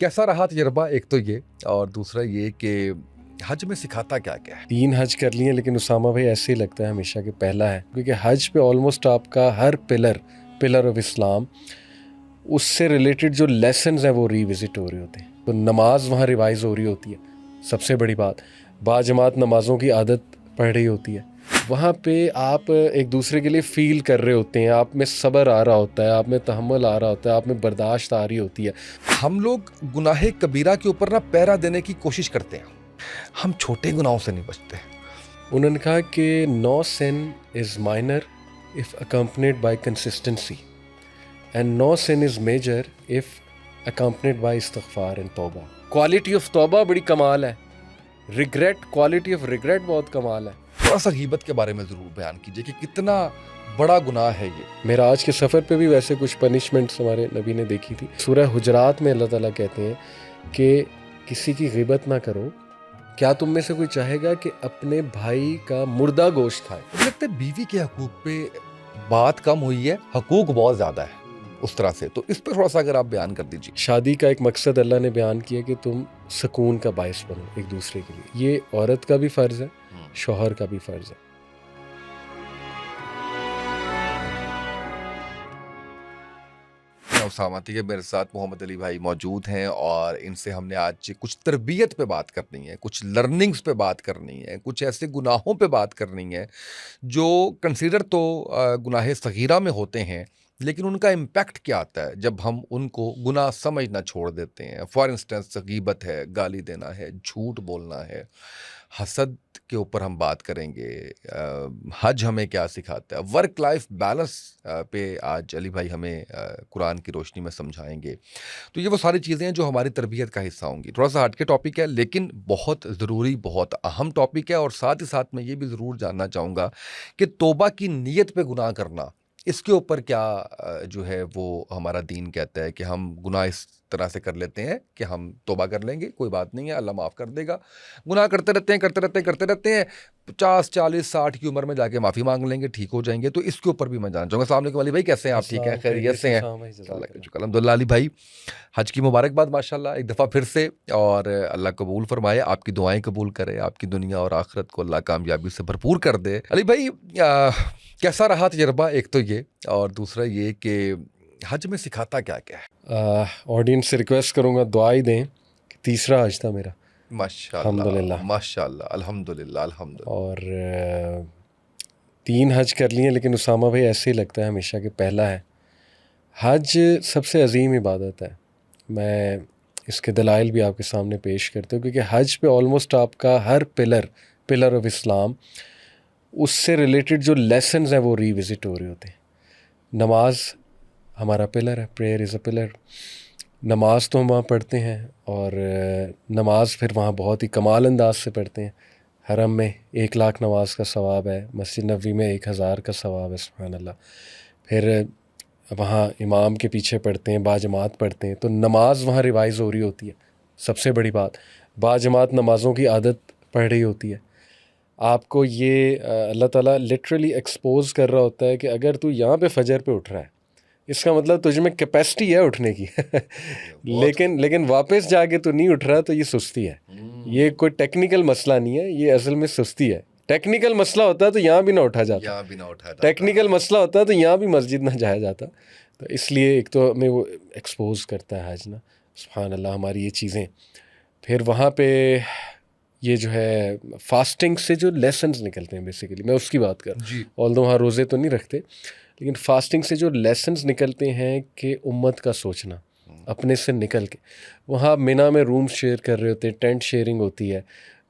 कैसा रहा तजर्बा? एक तो ये, और दूसरा ये कि हज में सिखाता क्या क्या है। 3 हज कर लिए, लेकिन उसामा भाई ऐसे ही लगता है हमेशा कि पहला है, क्योंकि हज पे ऑलमोस्ट आपका हर पिलर ऑफ इस्लाम, उससे रिलेटेड जो लेसन्स हैं वो रिविजिट हो रहे होते हैं। तो नमाज वहाँ रिवाइज हो रही होती है, सबसे बड़ी बात। बाजमात नमाज़ों की आदत पड़ रही होती है। वहाँ पे आप एक दूसरे के लिए फ़ील कर रहे होते हैं, आप में सब्र आ रहा होता है, आप में तहम्मुल आ रहा होता है, आप में बर्दाश्त आ रही होती है। हम लोग गुनाह कबीरा के ऊपर ना पहरा देने की कोशिश करते हैं, हम छोटे गुनाहों से नहीं बचते। उन्होंने कहा कि no sin is minor if accompanied by consistency and no sin is major if accompanied by इस्तिग़फ़ार एंड तौबा। क्वालिटी ऑफ तौबा बड़ी कमाल है, रिग्रेट, क्वालिटी ऑफ रिग्रेट बहुत कमाल है। थोड़ा सा गीबत के बारे में ज़रूर बयान कीजिए कि कितना बड़ा गुनाह है ये। मेराज के सफ़र पे भी वैसे कुछ पनिशमेंट्स हमारे नबी ने देखी थी। सूरह हुजरात में अल्लाह ताला कहते हैं कि किसी की गिबत ना करो, क्या तुम में से कोई चाहेगा कि अपने भाई का मुर्दा गोश्त खाए। मुझे लगता है बीवी के हकूक पे बात कम हुई है, हकूक बहुत ज़्यादा है उस तरह से। तो इस पर थोड़ा सा अगर आप बयान कर दीजिए। शादी का एक मकसद अल्लाह ने बयान किया कि तुम सुकून का बायस बनो एक दूसरे के लिए। ये औरत का भी फ़र्ज़ है, शौहर का भी फ़र्ज़ है। उसामा, ठीक है, मेरे साथ मोहम्मद अली भाई मौजूद हैं और इनसे हमने आज कुछ तरबियत पे बात करनी है, कुछ लर्निंग्स पे बात करनी है, कुछ ऐसे गुनाहों पे बात करनी है जो कंसीडर तो गुनाह सगीरा में होते हैं, लेकिन उनका इम्पैक्ट क्या आता है जब हम उनको गुनाह समझना छोड़ देते हैं। फॉर इंस्टेंस गीबत है, गाली देना है, झूठ बोलना है, हसद के ऊपर हम बात करेंगे। हज हमें क्या सिखाता है, वर्क लाइफ बैलेंस पे आज अली भाई हमें कुरान की रोशनी में समझाएंगे। तो ये वो सारी चीज़ें हैं जो हमारी तरबियत का हिस्सा होंगी। थोड़ा सा हट के टॉपिक है, लेकिन बहुत ज़रूरी, बहुत अहम टॉपिक है। और साथ ही साथ मैं ये भी ज़रूर जानना चाहूँगा कि तौबा की नीयत पे गुनाह करना, इसके ऊपर क्या जो है वो हमारा दीन कहता है कि हम गुनाह इस तरह से कर लेते हैं कि हम तौबा कर लेंगे, कोई बात नहीं है, अल्लाह माफ़ कर देगा। गुनाह करते रहते हैं, करते रहते हैं, 50 40 60 की उम्र में जाके माफ़ी मांग लेंगे, ठीक हो जाएंगे। तो इसके ऊपर भी मैं जानना चाहूँगा। अस्सलाम वालेकुम अली भाई, कैसे हैं आप? ठीक हैं, खैरियत से हैं? अल्लाह का शुक्र, अल्हम्दुलिल्लाह। अली भाई, हज की मुबारकबाद माशाल्लाह एक दफ़ा फिर से। और अल्लाह कबूल फरमाए, आपकी दुआएं कबूल करे, आपकी दुनिया और आखिरत को अल्लाह कामयाबी से भरपूर कर दे। अली भाई, कैसा रहा तजर्बा? एक तो ये, और दूसरा ये कि हज में सिखाता क्या क्या है। ऑडियंस से रिक्वेस्ट करूँगा दुआ ही दें कि तीसरा हज था मेरा, माशाल्लाह माशाल्लाह, अल्हम्दुलिल्लाह अल्हम्दुलिल्लाह। और 3 हज कर लिए, लेकिन उसामा भाई ऐसे ही लगता है हमेशा कि पहला है। हज सबसे अजीम इबादत है। मैं इसके दलाइल भी आपके सामने पेश करता हूँ, क्योंकि हज पे ऑलमोस्ट आपका हर पिलर ऑफ इस्लाम, उससे रिलेटेड जो लेसन्स हैं वो रिविजिट हो रहे होते हैं। नमाज हमारा पिलर है, प्रेयर इज़ अ पिलर। नमाज तो हम वहाँ पढ़ते हैं, और नमाज फिर वहाँ बहुत ही कमाल अंदाज से पढ़ते हैं। हरम में 1 लाख नमाज का सवाब है, मस्जिद नबवी में 1000 का सवाब है, सुभान अल्लाह। फिर वहाँ इमाम के पीछे पढ़ते हैं, बाजमात पढ़ते हैं, तो नमाज वहाँ रिवाइज़ हो रही होती है, सबसे बड़ी बात। बाजमात नमाज़ों की आदत पड़ रही होती है। आपको ये अल्लाह ताला लिटरली एक्सपोज कर रहा होता है कि अगर तू यहाँ पे फजर पे उठ रहा है, इसका मतलब तुझ में कैपेसिटी है उठने की लेकिन वापस जाके तो नहीं उठ रहा, तो ये सुस्ती है। ये कोई टेक्निकल मसला नहीं है, ये असल में सुस्ती है। टेक्निकल मसला होता है तो यहाँ भी ना उठा जाता, टेक्निकल मसला होता है तो यहाँ भी मस्जिद ना जाया जाता। तो इसलिए एक तो हमें वो एक्सपोज करता है हज ना, सुभान अल्लाह, हमारी ये चीज़ें। फिर वहाँ पे ये जो है फास्टिंग से जो लेसन्स निकलते हैं, बेसिकली मैं उसकी बात कर रहा हूँ। ऑल्दो वहाँ रोज़े तो नहीं रखते, लेकिन फास्टिंग से जो लेसन्स निकलते हैं कि उम्मत का सोचना अपने से निकल के। वहाँ मिना में रूम शेयर कर रहे होते हैं, टेंट शेयरिंग होती है,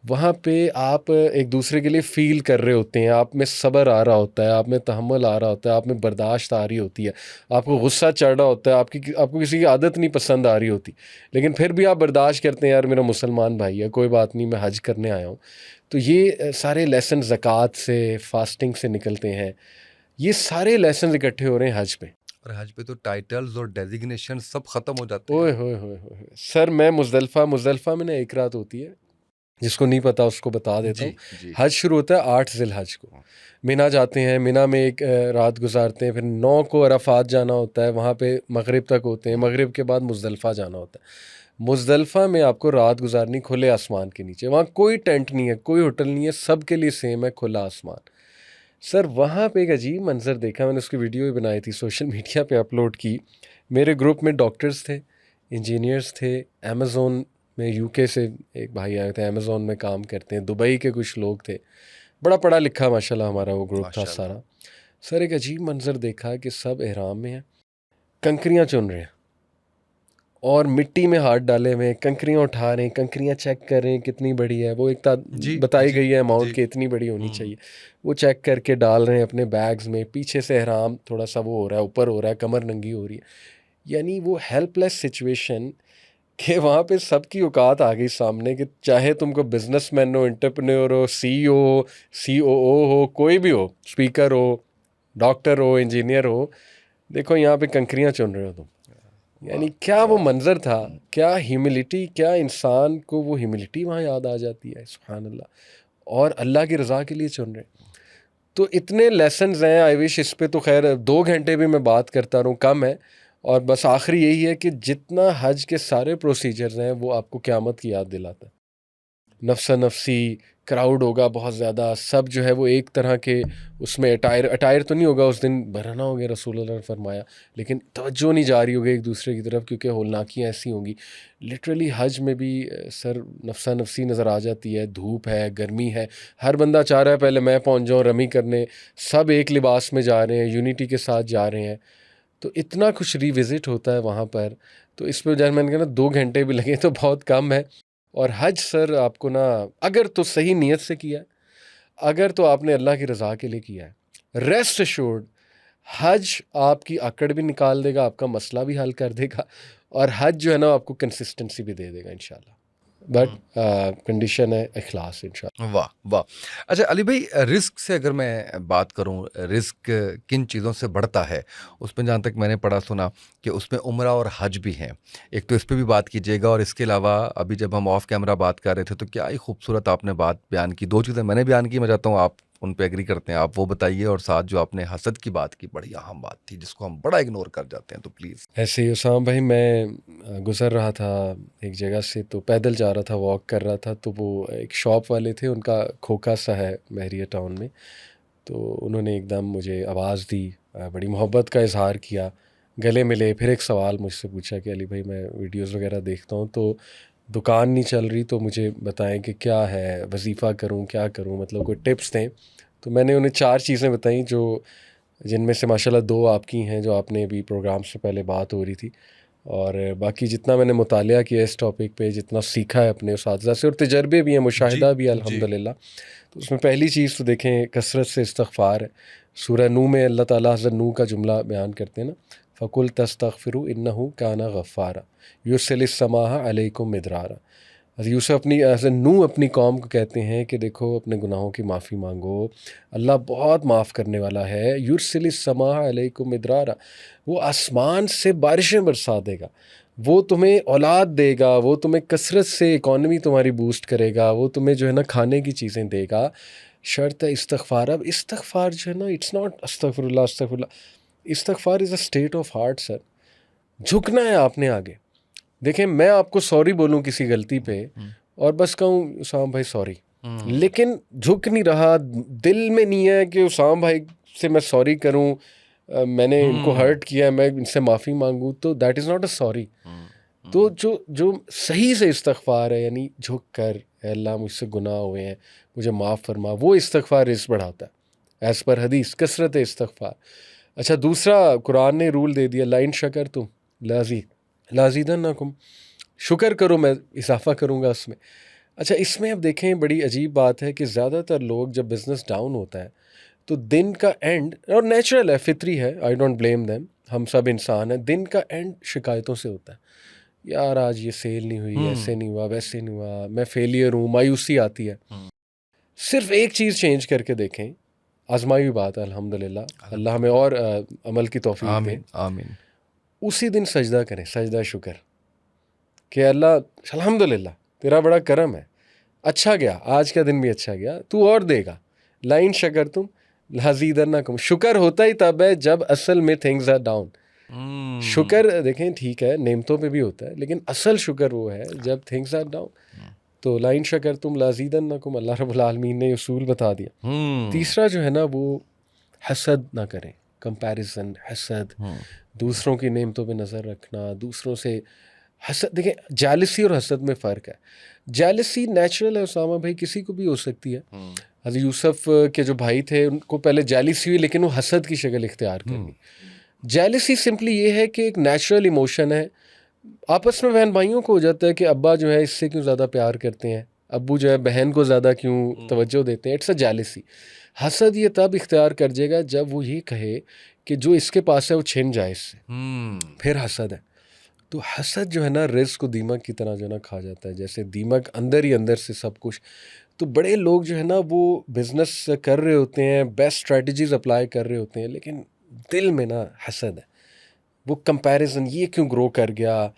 वहाँ पे आप एक दूसरे के लिए फ़ील कर रहे होते हैं, आप में सब्र आ रहा होता है, आप में तहम्मुल आ रहा होता है, आप में बर्दाश्त आ रही होती है, आपको गुस्सा चढ़ रहा होता है, आपको किसी की आदत नहीं पसंद आ रही होती, लेकिन फिर भी आप बर्दाश्त करते हैं, यार मेरा मुसलमान भाई है, कोई बात नहीं, मैं हज करने आया हूँ। तो ये सारे लेसन ज़कात से, फास्टिंग से निकलते हैं। ये सारे लेसन इकट्ठे हो रहे हैं हज पे। और हज पे तो टाइटल्स और डेजिग्नेशन सब ख़त्म हो जाते हैं। ओए होए सर, मैं मुज़दलिफ़ा में ना एक रात होती है, जिसको नहीं पता उसको बता देता हूँ। हज शुरू होता है 8 ज़िलहज को। मिना जाते हैं, मिना में एक रात गुजारते हैं, फिर 9 को अरफात जाना होता है, वहाँ पे मगरिब तक होते हैं, मगरिब के बाद मुज़दलिफ़ा जाना होता है। मुज़दलिफ़ा में आपको रात गुजारनी खुले आसमान के नीचे, वहाँ कोई टेंट नहीं है, कोई होटल नहीं है, सब के लिए सेम है खुला आसमान। सर वहाँ पे एक अजीब मंज़र देखा मैंने, उसकी वीडियो भी बनाई थी, सोशल मीडिया पे अपलोड की। मेरे ग्रुप में डॉक्टर्स थे, इंजीनियर्स थे, अमेज़ोन में यूके से एक भाई आए थे, अमेज़ोन में काम करते हैं, दुबई के कुछ लोग थे, बड़ा पढ़ा लिखा माशाल्लाह हमारा वो ग्रुप था माशाल्लाह। सारा। सर एक अजीब मंज़र देखा कि सब एहराम में हैं, कंकरियाँ चुन रहे हैं और मिट्टी में हाथ डाले हुए हैं, कंकरियाँ उठा रहे हैं, कंकरियाँ चेक कर रहे हैं कितनी बड़ी है, वो एक जी बताई जी गई है अमाउंट जी। कि इतनी बड़ी होनी हम्म। चाहिए, वो चेक करके डाल रहे हैं अपने बैग्स में। पीछे से एहराम थोड़ा सा वो हो रहा है, ऊपर हो रहा है, कमर नंगी हो रही है, यानी वो हेल्पलेस सिचुएशन कि वहाँ पे सबकी औकात आ गई सामने कि चाहे तुमको बिजनेसमैन हो, एंटरप्रेन्योर हो, सीईओ हो, सीओओ हो, कोई भी हो, स्पीकर हो, डॉक्टर हो, इंजीनियर हो, देखो यहाँ पे कंकरियाँ चुन रहे हो तुम। वाह यानी क्या वो वाह। मंजर था, क्या ह्यूमिलिटी, क्या इंसान को वो ह्यूमिलिटी वहाँ याद आ जाती है, सुभान अल्लाह। और अल्लाह की रज़ा के लिए चुन रहे। तो इतने लेसन्स हैं, आई विश इस पे तो खैर 2 घंटे भी मैं बात करता रहूँ कम है। और बस आखिरी यही है कि जितना हज के सारे प्रोसीजर्स हैं वो आपको क़यामत की याद दिलाता है। नफ्सा नफसी क्राउड होगा बहुत ज़्यादा, सब जो है वो एक तरह के उसमें अटायर अटायर तो नहीं होगा उस दिन, बरहना हो गया रसूलुल्लाह ने फरमाया, लेकिन तवज्जो नहीं जा रही होगी एक दूसरे की तरफ क्योंकि होलनाकियाँ ऐसी होंगी। लिटरली हज में भी सर नफ्सा नफसी नज़र आ जाती है, धूप है, गर्मी है, हर बंदा चाह रहा है पहले मैं पहुंच जाऊँ रमी करने, सब एक लिबास में जा रहे हैं, यूनिटी के साथ जा रहे हैं। तो इतना कुछ रिविज़िट होता है वहाँ पर, तो इस पे जैसे मैंने कहा ना 2 घंटे भी लगे तो बहुत कम है। और हज सर आपको ना, अगर तो सही नीयत से किया है, अगर तो आपने अल्लाह की रज़ा के लिए किया है, रेस्ट एश्योर्ड हज आपकी अकड़ भी निकाल देगा, आपका मसला भी हल कर देगा, और हज जो है ना आपको कंसिस्टेंसी भी दे देगा इंशाल्लाह। बट कंडीशन है इखलास इंशाल्लाह। वाह वाह। अच्छा अली भाई, रिस्क से अगर मैं बात करूं, रिस्क किन चीज़ों से बढ़ता है, उसमें जहाँ तक मैंने पढ़ा सुना कि उसमें उम्रा और हज भी हैं। एक तो इस पे भी बात कीजिएगा, और इसके अलावा अभी जब हम ऑफ कैमरा बात कर रहे थे तो क्या ही खूबसूरत आपने बात बयान की, 2 चीज़ें मैंने बयान की, मैं चाहता हूँ आप उन पे एग्री करते हैं, आप वो बताइए, और साथ जो आपने हसद की बात की, बड़ी अहम बात थी जिसको हम बड़ा इग्नोर कर जाते हैं, तो प्लीज़। ऐसे ही उसाम भाई, मैं गुज़र रहा था एक जगह से, तो पैदल जा रहा था, वॉक कर रहा था, तो वो एक शॉप वाले थे, उनका खोखा सा है महरिया टाउन में, तो उन्होंने एकदम मुझे आवाज़ दी, बड़ी मोहब्बत का इजहार किया, गले मिले, फिर एक सवाल मुझसे पूछा कि अली भाई मैं वीडियोस वगैरह देखता हूँ, तो दुकान नहीं चल रही, तो मुझे बताएं कि क्या है, वजीफ़ा करूँ क्या करूँ, मतलब कोई टिप्स दें। तो मैंने उन्हें 4 चीज़ें बताई, जो जिनमें से माशाल्लाह 2 आपकी हैं, जो आपने अभी प्रोग्राम से पहले बात हो रही थी, और बाकी जितना मैंने मुतालिया किया इस टॉपिक पे, जितना सीखा है अपने उस्ताद से, और तजर्बे भी हैं, जी मुशाहिदा भी है जी। अल्हम्दुलिल्लाह। तो उसमें पहली चीज़ तो देखें, कसरत से इस्तग़फ़ार है। सूरह नूह में अल्लाह ताला हज़रत नूह का जुमला बयान करते हैं ना, फ़कुल तस्तग़फ़िरू इन्नहु काना गफ़्फ़ारा युरसिलिस समाअ अलैकुम मिदरारा। हज़रत नूह अपनी कौम को कहते हैं कि देखो अपने गुनाहों की माफ़ी मांगो, अल्लाह बहुत माफ़ करने वाला है। युरसिलिस समाअ अलैकुम मिदरारा, वो आसमान से बारिशें बरसा देगा, वो तुम्हें औलाद देगा, वो तुम्हें कसरत से इकॉनमी तुम्हारी बूस्ट करेगा, वो तुम्हें जो है ना खाने की चीज़ें देगा। शर्त है इस्तग़फ़ार। अब इस्तग़फ़ार जो है ना, इट्स नॉट अस्तग़फ़िरुल्लाह अस्तग़फ़िरुल्लाह, इस्तग़फ़ार is a state of heart sir. झुकना है आपने आगे। देखें, मैं आपको सॉरी बोलूँ किसी गलती पे और बस कहूँ उसाम भाई सॉरी, लेकिन झुक नहीं रहा, दिल में नहीं है कि उसाम भाई से मैं सॉरी करूँ, मैंने इनको हर्ट किया है, मैं इनसे माफ़ी मांगूँ, तो that is not a sorry. तो जो जो सही से इस्तग़फ़ार है, यानी झुक कर, "ऐ अल्लाह मुझसे गुनाह हुए हैं, मुझे माफ़ फरमा", वो इस्तग़फ़ार रिज़्क़ बढ़ाता है एज़ पर हदीस, कसरत इस्तग़फ़ार। अच्छा, दूसरा कुरान ने रूल दे दिया, लाइन शकरतुम लाज़ीदन्नकुम, शुक्र करो मैं इजाफ़ा करूँगा उसमें। अच्छा, इसमें अब देखें बड़ी अजीब बात है कि ज़्यादातर लोग जब बिज़नेस डाउन होता है तो दिन का एंड, और नेचुरल है, फितरी है, आई डोंट ब्लेम देम, हम सब इंसान हैं, दिन का एंड शिकायतों से होता है। यार आज ये सेल नहीं हुई, ऐसे नहीं हुआ, वैसे नहीं हुआ, मैं फेलियर हूँ, मायूसी आती है। सिर्फ एक चीज़ चेंज करके देखें, आजमाई हुई बात है अल्हम्दुलिल्लाह, अल्लाह हमें और अमल की तौफीक दे। आमीन आमीन। उसी दिन सजदा करें, सजदा शुक्र, कि अल्लाह अल्हम्दुलिल्लाह तेरा बड़ा करम है, अच्छा गया, आज का दिन भी अच्छा गया, तू और देगा। लाइन शकर तुम लाजीदन्नकुम, शुक्र होता ही तब है जब असल में थिंग्स आर डाउन। शुक्र देखें ठीक है, नेमतों पे भी होता है, लेकिन असल शुक्र वो है जब थिंग्स आर डाउन। तो लाइन शकर तुम लाजीदन्नकुम, अल्लाह रब्बुल आलमीन ने उसूल बता दिया। तीसरा जो है ना वो हसद ना करें, कंपैरिजन, हसद, दूसरों की नेमतों पे नज़र रखना, दूसरों से हसद। देखें जेलसी और हसद में फ़र्क है। जेलसी नेचुरल है उसामा भाई, किसी को भी हो सकती है। हज़रत यूसुफ के जो भाई थे उनको पहले जेलसी हुई, लेकिन वो हसद की शक्ल इख्तियार करनी। जेलसी सिंपली ये है कि एक नेचुरल इमोशन है, आपस में बहन भाइयों को हो जाता है कि अब्बा जो है इससे क्यों ज़्यादा प्यार करते हैं, अब्बू जो है बहन को ज़्यादा क्यों तवज्जो देते हैं। It's a jealousy. हसद ये तब इख्तियार कर जाएगा जब वो ये कहे कि जो इसके पास है वो छिन जाए इससे, फिर हसद है। तो हसद जो है ना रिज़्क़ को दीमक की तरह जो है ना खा जाता है, जैसे दीमक अंदर ही अंदर से सब कुछ। तो बड़े लोग जो है ना वो बिज़नेस कर रहे होते हैं, बेस्ट स्ट्रेटजीज अप्लाई कर रहे होते हैं, लेकिन दिल में ना हसद है, वो कंपैरिजन, ये क्यों ग्रो कर गया,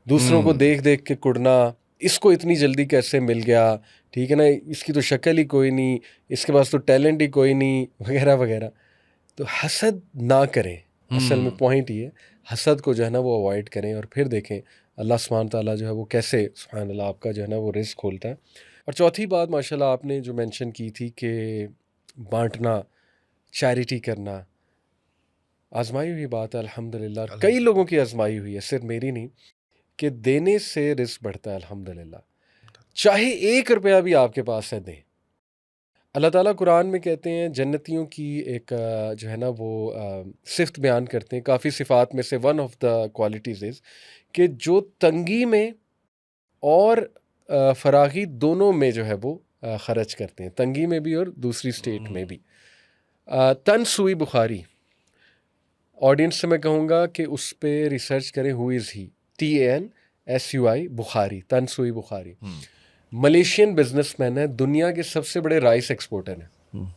दूसरों को देख देख के कुड़ना, इसको इतनी जल्दी कैसे मिल गया, ठीक है ना, इसकी तो शक्ल ही कोई नहीं, इसके पास तो टैलेंट ही कोई नहीं, वगैरह वगैरह। तो हसद ना करें, असल में पॉइंट ये है, हसद को जो है ना वो अवॉइड करें। और फिर देखें अल्लाह सुब्हान ताला जो है वो कैसे सुब्हान अल्लाह आपका जो है ना वो रिज़्क़ खोलता है। और चौथी बात माशाल्लाह आपने जो मेंशन की थी कि बांटना, चैरिटी करना, आजमाई हुई बात है अल्हम्दुलिल्लाह, कई लोगों की आजमाई हुई है, सिर्फ मेरी नहीं, कि देने से रिज़्क़ बढ़ता है अल्हम्दुलिल्लाह। चाहे 1 रुपया भी आपके पास है दें। अल्लाह ताला कुरान में कहते हैं जन्नतियों की एक जो है ना वो सिफ़त बयान करते हैं, काफ़ी सिफ़ात में से one of the qualities is कि जो तंगी में और फरागी दोनों में जो है वो ख़र्च करते हैं, तंगी में भी और दूसरी स्टेट में भी। तनसुई बुखारी, ऑडियंस से मैं कहूँगा कि उस पर रिसर्च करें, who is he, TANSUI Bukhari, तनसुई बुखारी। मलेशियन बिजनेसमैन है, दुनिया के सबसे बड़े राइस एक्सपोर्टर हैं।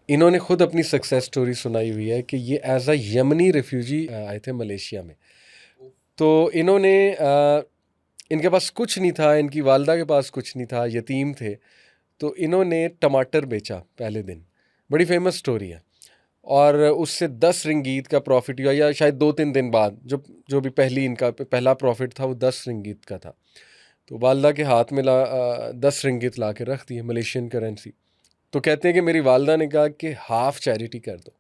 इन्होंने खुद अपनी सक्सेस स्टोरी सुनाई हुई है कि ये एज अ यमनी रेफ्यूजी आए थे मलेशिया में। तो इन्होंने इनके पास कुछ नहीं था, इनकी वालदा के पास कुछ नहीं था, यतीम थे। तो इन्होंने टमाटर बेचा पहले दिन, बड़ी फेमस स्टोरी है। और उससे 10 रिंगीत का प्रॉफिट हुआ, या शायद 2-3 दिन बाद जो भी इनका पहला प्रॉफिट था वो 10 रिंगीत का था। तो वालदा के हाथ में 10 रिंगित ला के रख दिए, मलेशियन करेंसी। तो कहते हैं कि मेरी वालदा ने कहा कि हाफ़ चैरिटी कर दो।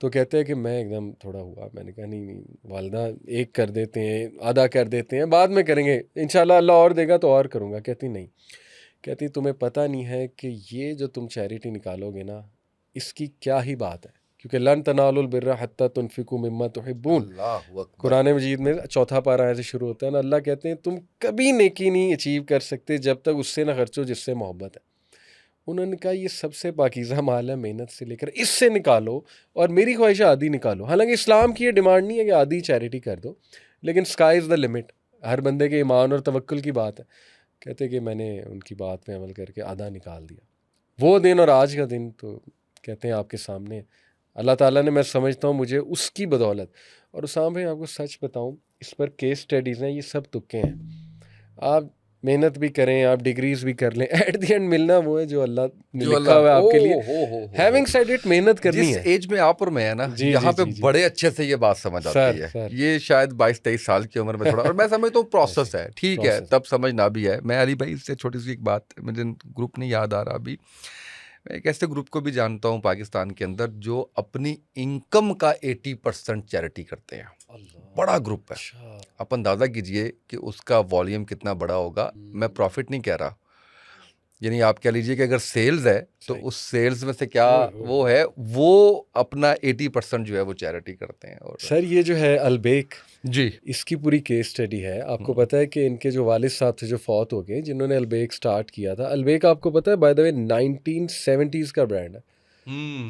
तो कहते हैं कि मैं एकदम थोड़ा हुआ, मैंने कहा नहीं नहीं वालदा, एक कर देते हैं, आधा कर देते हैं, बाद में करेंगे, इंशाल्लाह अल्लाह और देगा तो और करूँगा। कहती नहीं, कहती तुम्हें पता नहीं है कि ये जो तुम चैरिटी निकालोगे ना, इसकी क्या ही बात है, क्योंकि लन तनालुल बिर्रा हत्ता तुनफिकू मिम्मा तुहिब्बून, कुरान मजीद में 4 पारा ऐसे शुरू होता है ना। अल्लाह कहते हैं तुम कभी नेकी नहीं अचीव कर सकते जब तक उससे ना खर्चो जिससे मोहब्बत है। उन्होंने कहा ये सबसे पाकीज़ा माल है, मेहनत से लेकर इससे निकालो, और मेरी ख्वाहिश आदि निकालो। हालांकि इस्लाम की ये डिमांड नहीं है कि आधी चैरिटी कर दो, लेकिन स्काई इज़ द लिमिट, हर बंदे के ईमान और तवक्कुल की बात है। कहते कि मैंने उनकी बात पे अमल करके आधा निकाल दिया। वो दिन और आज का दिन तो कहते हैं आपके सामने, अल्लाह ताला ने, मैं समझता हूँ मुझे उसकी बदौलत। और उसाम भाई आपको सच बताऊँ, इस पर केस स्टडीज़ हैं, ये सब तुक्के हैं। आप मेहनत भी करें, आप डिग्रीज भी कर लें, एट द एंड मिलना वो है जो अल्लाह ने लिखा हुआ है आपके लिए। हैविंग सेड इट, मेहनत करनी है। जिस एज में आप और मैं है ना, जी, यहाँ जी, पे जी, बड़े अच्छे से ये बात समझ आती है। सर। ये शायद 22-23 साल की उम्र में थोड़ा, और मैं समझता हूँ प्रोसेस है, ठीक है, प्रोसेस। तब समझना भी है। मैं अली भाई से छोटी सी एक बात, मुझे ग्रुप नहीं याद आ रहा अभी, मैं एक ऐसे ग्रुप को भी जानता हूँ पाकिस्तान के अंदर जो अपनी इनकम का 80% चैरिटी करते हैं। बड़ा ग्रुप है, आप अंदाज़ा कीजिए कि उसका वॉल्यूम कितना बड़ा होगा। मैं प्रॉफिट नहीं कह रहा, यानी आप कह लीजिए कि अगर सेल्स है तो उस सेल्स में से क्या वो है, वो अपना 80% जो है वो चैरिटी करते हैं। और सर ये जो है अलबेक जी, इसकी पूरी केस स्टडी है। आपको पता है कि इनके जो वालिद साहब थे जो फौत हो गए, जिन्होंने अलबेक स्टार्ट किया था, अलबेक आपको पता है बाय द वे 1970s का ब्रांड है।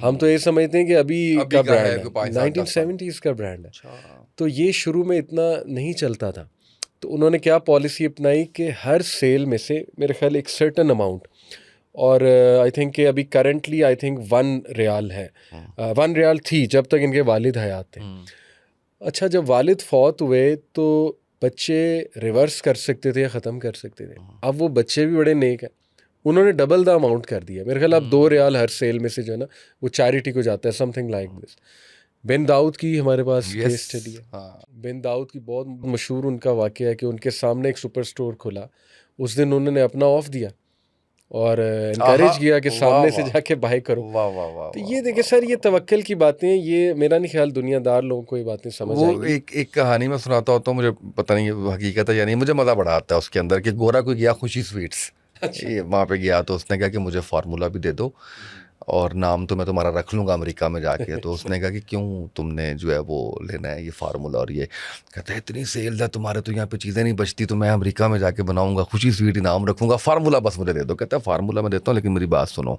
हम तो ये समझते हैं कि अभी का ब्रांड है, 1970s का ब्रांड है। तो ये शुरू में इतना नहीं चलता था। तो उन्होंने क्या पॉलिसी अपनाई कि हर सेल में से मेरे ख्याल एक सर्टन अमाउंट, और आई थिंक कि अभी करंटली आई थिंक 1 रियाल है, 1 रियाल थी जब तक इनके वालिद हयात थे। अच्छा, जब वालिद फौत हुए तो बच्चे रिवर्स कर सकते थे या ख़त्म कर सकते थे। अब वो बच्चे भी बड़े नेक हैं, उन्होंने डबल द अमाउंट कर दिया। मेरे ख्याल अब 2 रियाल हर सेल में से जो है ना वो चैरिटी को जाता है, समथिंग लाइक दिस। बिन दाऊद की हमारे पास Yes, केस स्टडी है। हाँ बिन दाऊद की बहुत मशहूर उनका वाक़या है कि उनके सामने एक सुपर स्टोर खुला, उस दिन उन्होंने अपना ऑफ दिया और आहा, इनकरेज किया कि वाह सामने से वाह जाके बाय करो। वाह वाह वाह तो वाह ये देखिए वाह सर, ये वाह। तवक्कुल की बातें, ये मेरा नहीं ख्याल दुनियादार लोगों को ये बातें समझ वो आएंगी। एक कहानी में सुनाता होता हूँ, मुझे पता नहीं वो हकीकत है या नहीं, मुझे मज़ा बड़ा आता है उसके अंदर कि गोरा कोई गया खुशी स्वीट्स, अच्छा। ये वहाँ पे गया तो उसने कहा कि मुझे फार्मूला भी दे दो और नाम तो मैं तुम्हारा रख लूँगा अमेरिका में जाके। तो उसने कहा कि क्यों तुमने जो है वो लेना है ये फार्मूला, और ये कहता है इतनी सेल है तुम्हारे तो यहाँ पे चीज़ें नहीं बचती, तो मैं अमेरिका में जाके बनाऊँगा, खुशी स्वीट इनाम रखूँगा, फार्मूला बस मुझे दे दो। कहता है फार्मूला मैं देता हूँ लेकिन मेरी बात सुनो,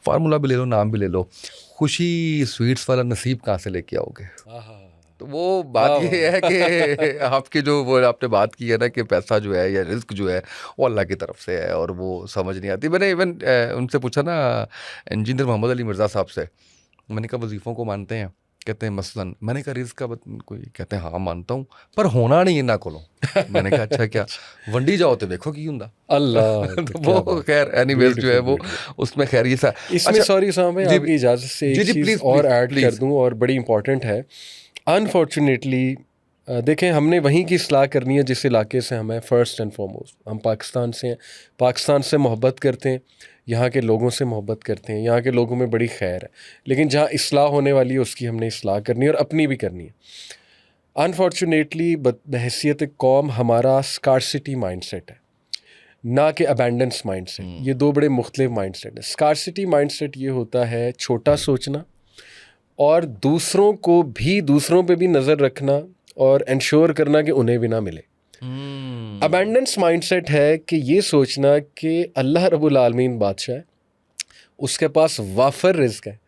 फार्मूला भी ले लो नाम भी ले लो, खुशी स्वीट्स वाला नसीब कहाँ से लेके आओगे। आहा, तो वो बात वाह ये है कि आपकी जो वो आपने बात की है ना कि पैसा जो है या रिस्क जो है वो अल्लाह की तरफ से है और वो समझ नहीं आती। मैंने इवन उनसे पूछा ना, इंजीनियर मोहम्मद अली मिर्ज़ा साहब से, मैंने कहा वजीफ़ों को मानते हैं? कहते हैं मसलन। मैंने कहा रिस्क का कोई, कहते हैं हाँ मानता हूँ पर होना नहीं इन्ना कोलों। मैंने कहा अच्छा क्या, वंडी जाओ तो देखो की हुंदा। अल्लाह तो क्या वो बात, खैर एनीवेज जो है वो उसमें खैर ये सा इसमें सॉरी उसामा भाई, जी आपकी इजाज़त से जी एक जी चीज़ प्लीज़ और प्लीज़ ऐड कर प्लीज़। दूं और बड़ी इंपॉर्टेंट है। अनफॉर्चुनेटली देखें, हमने वहीं की इस्लाह करनी है जिस इलाके से हम हैं। फ़र्स्ट एंड फॉरमोस्ट हम पाकिस्तान से हैं, पाकिस्तान से मोहब्बत करते हैं, यहाँ के लोगों से मोहब्बत करते हैं, यहाँ के लोगों में बड़ी खैर है। लेकिन जहाँ इस्लाह होने वाली है उसकी हमने इस्लाह करनी है और अपनी भी करनी है। अनफॉर्चुनेटली बहैसियत कौम हमारा स्कार्सिटी माइंडसेट है, ना कि अबेंडेंस माइंडसेट। ये दो बड़े मुख्तलिफ माइंडसेट है। स्कार्सिटी माइंडसेट ये होता है छोटा सोचना और दूसरों को भी, दूसरों पे भी नज़र रखना और इंश्योर करना कि उन्हें भी ना मिले। अबेंडेंस माइंडसेट है कि ये सोचना कि अल्लाह रब्बुल आलमीन बादशाह है, उसके पास वाफर रिज़्क है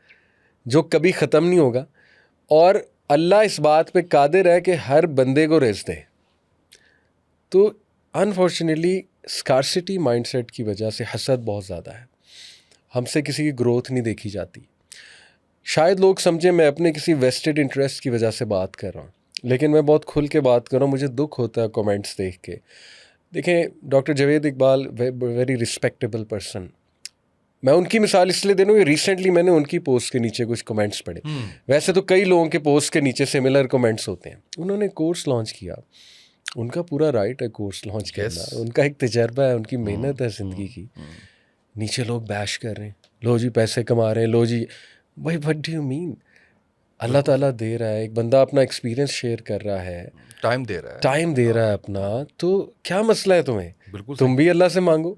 जो कभी ख़त्म नहीं होगा और अल्लाह इस बात पे कादिर है कि हर बंदे को रिज़्क दे। तो अनफॉर्चुनेटली स्कार्सिटी माइंडसेट की वजह से हसद बहुत ज़्यादा है, हमसे किसी की ग्रोथ नहीं देखी जाती। शायद लोग समझे मैं अपने किसी वेस्टेड इंटरेस्ट की वजह से बात कर रहा हूँ, लेकिन मैं बहुत खुल के बात कर रहा हूँ। मुझे दुख होता है कमेंट्स देख के। देखें, doctor Javed Iqbal very respectable person, मैं उनकी मिसाल इसलिए दे रहा हूँ कि रिसेंटली मैंने उनकी पोस्ट के नीचे कुछ कमेंट्स पढ़े। वैसे तो कई लोगों के पोस्ट के नीचे सिमिलर कमेंट्स होते हैं। उन्होंने कोर्स लॉन्च किया, उनका पूरा राइट है कोर्स लॉन्च करना, उनका एक तजर्बा है, उनकी मेहनत है ज़िंदगी की। नीचे लोग बैश कर रहे हैं, लो जी पैसे कमा रहे हैं, लो जी। भाई व्हाट डू यू मीन? अल्लाह ताला दे रहा है, एक बंदा अपना एक्सपीरियंस शेयर कर रहा है, टाइम दे रहा है अपना, तो क्या मसला है तुम्हें? बिल्कुल तुम भी अल्लाह से मांगो,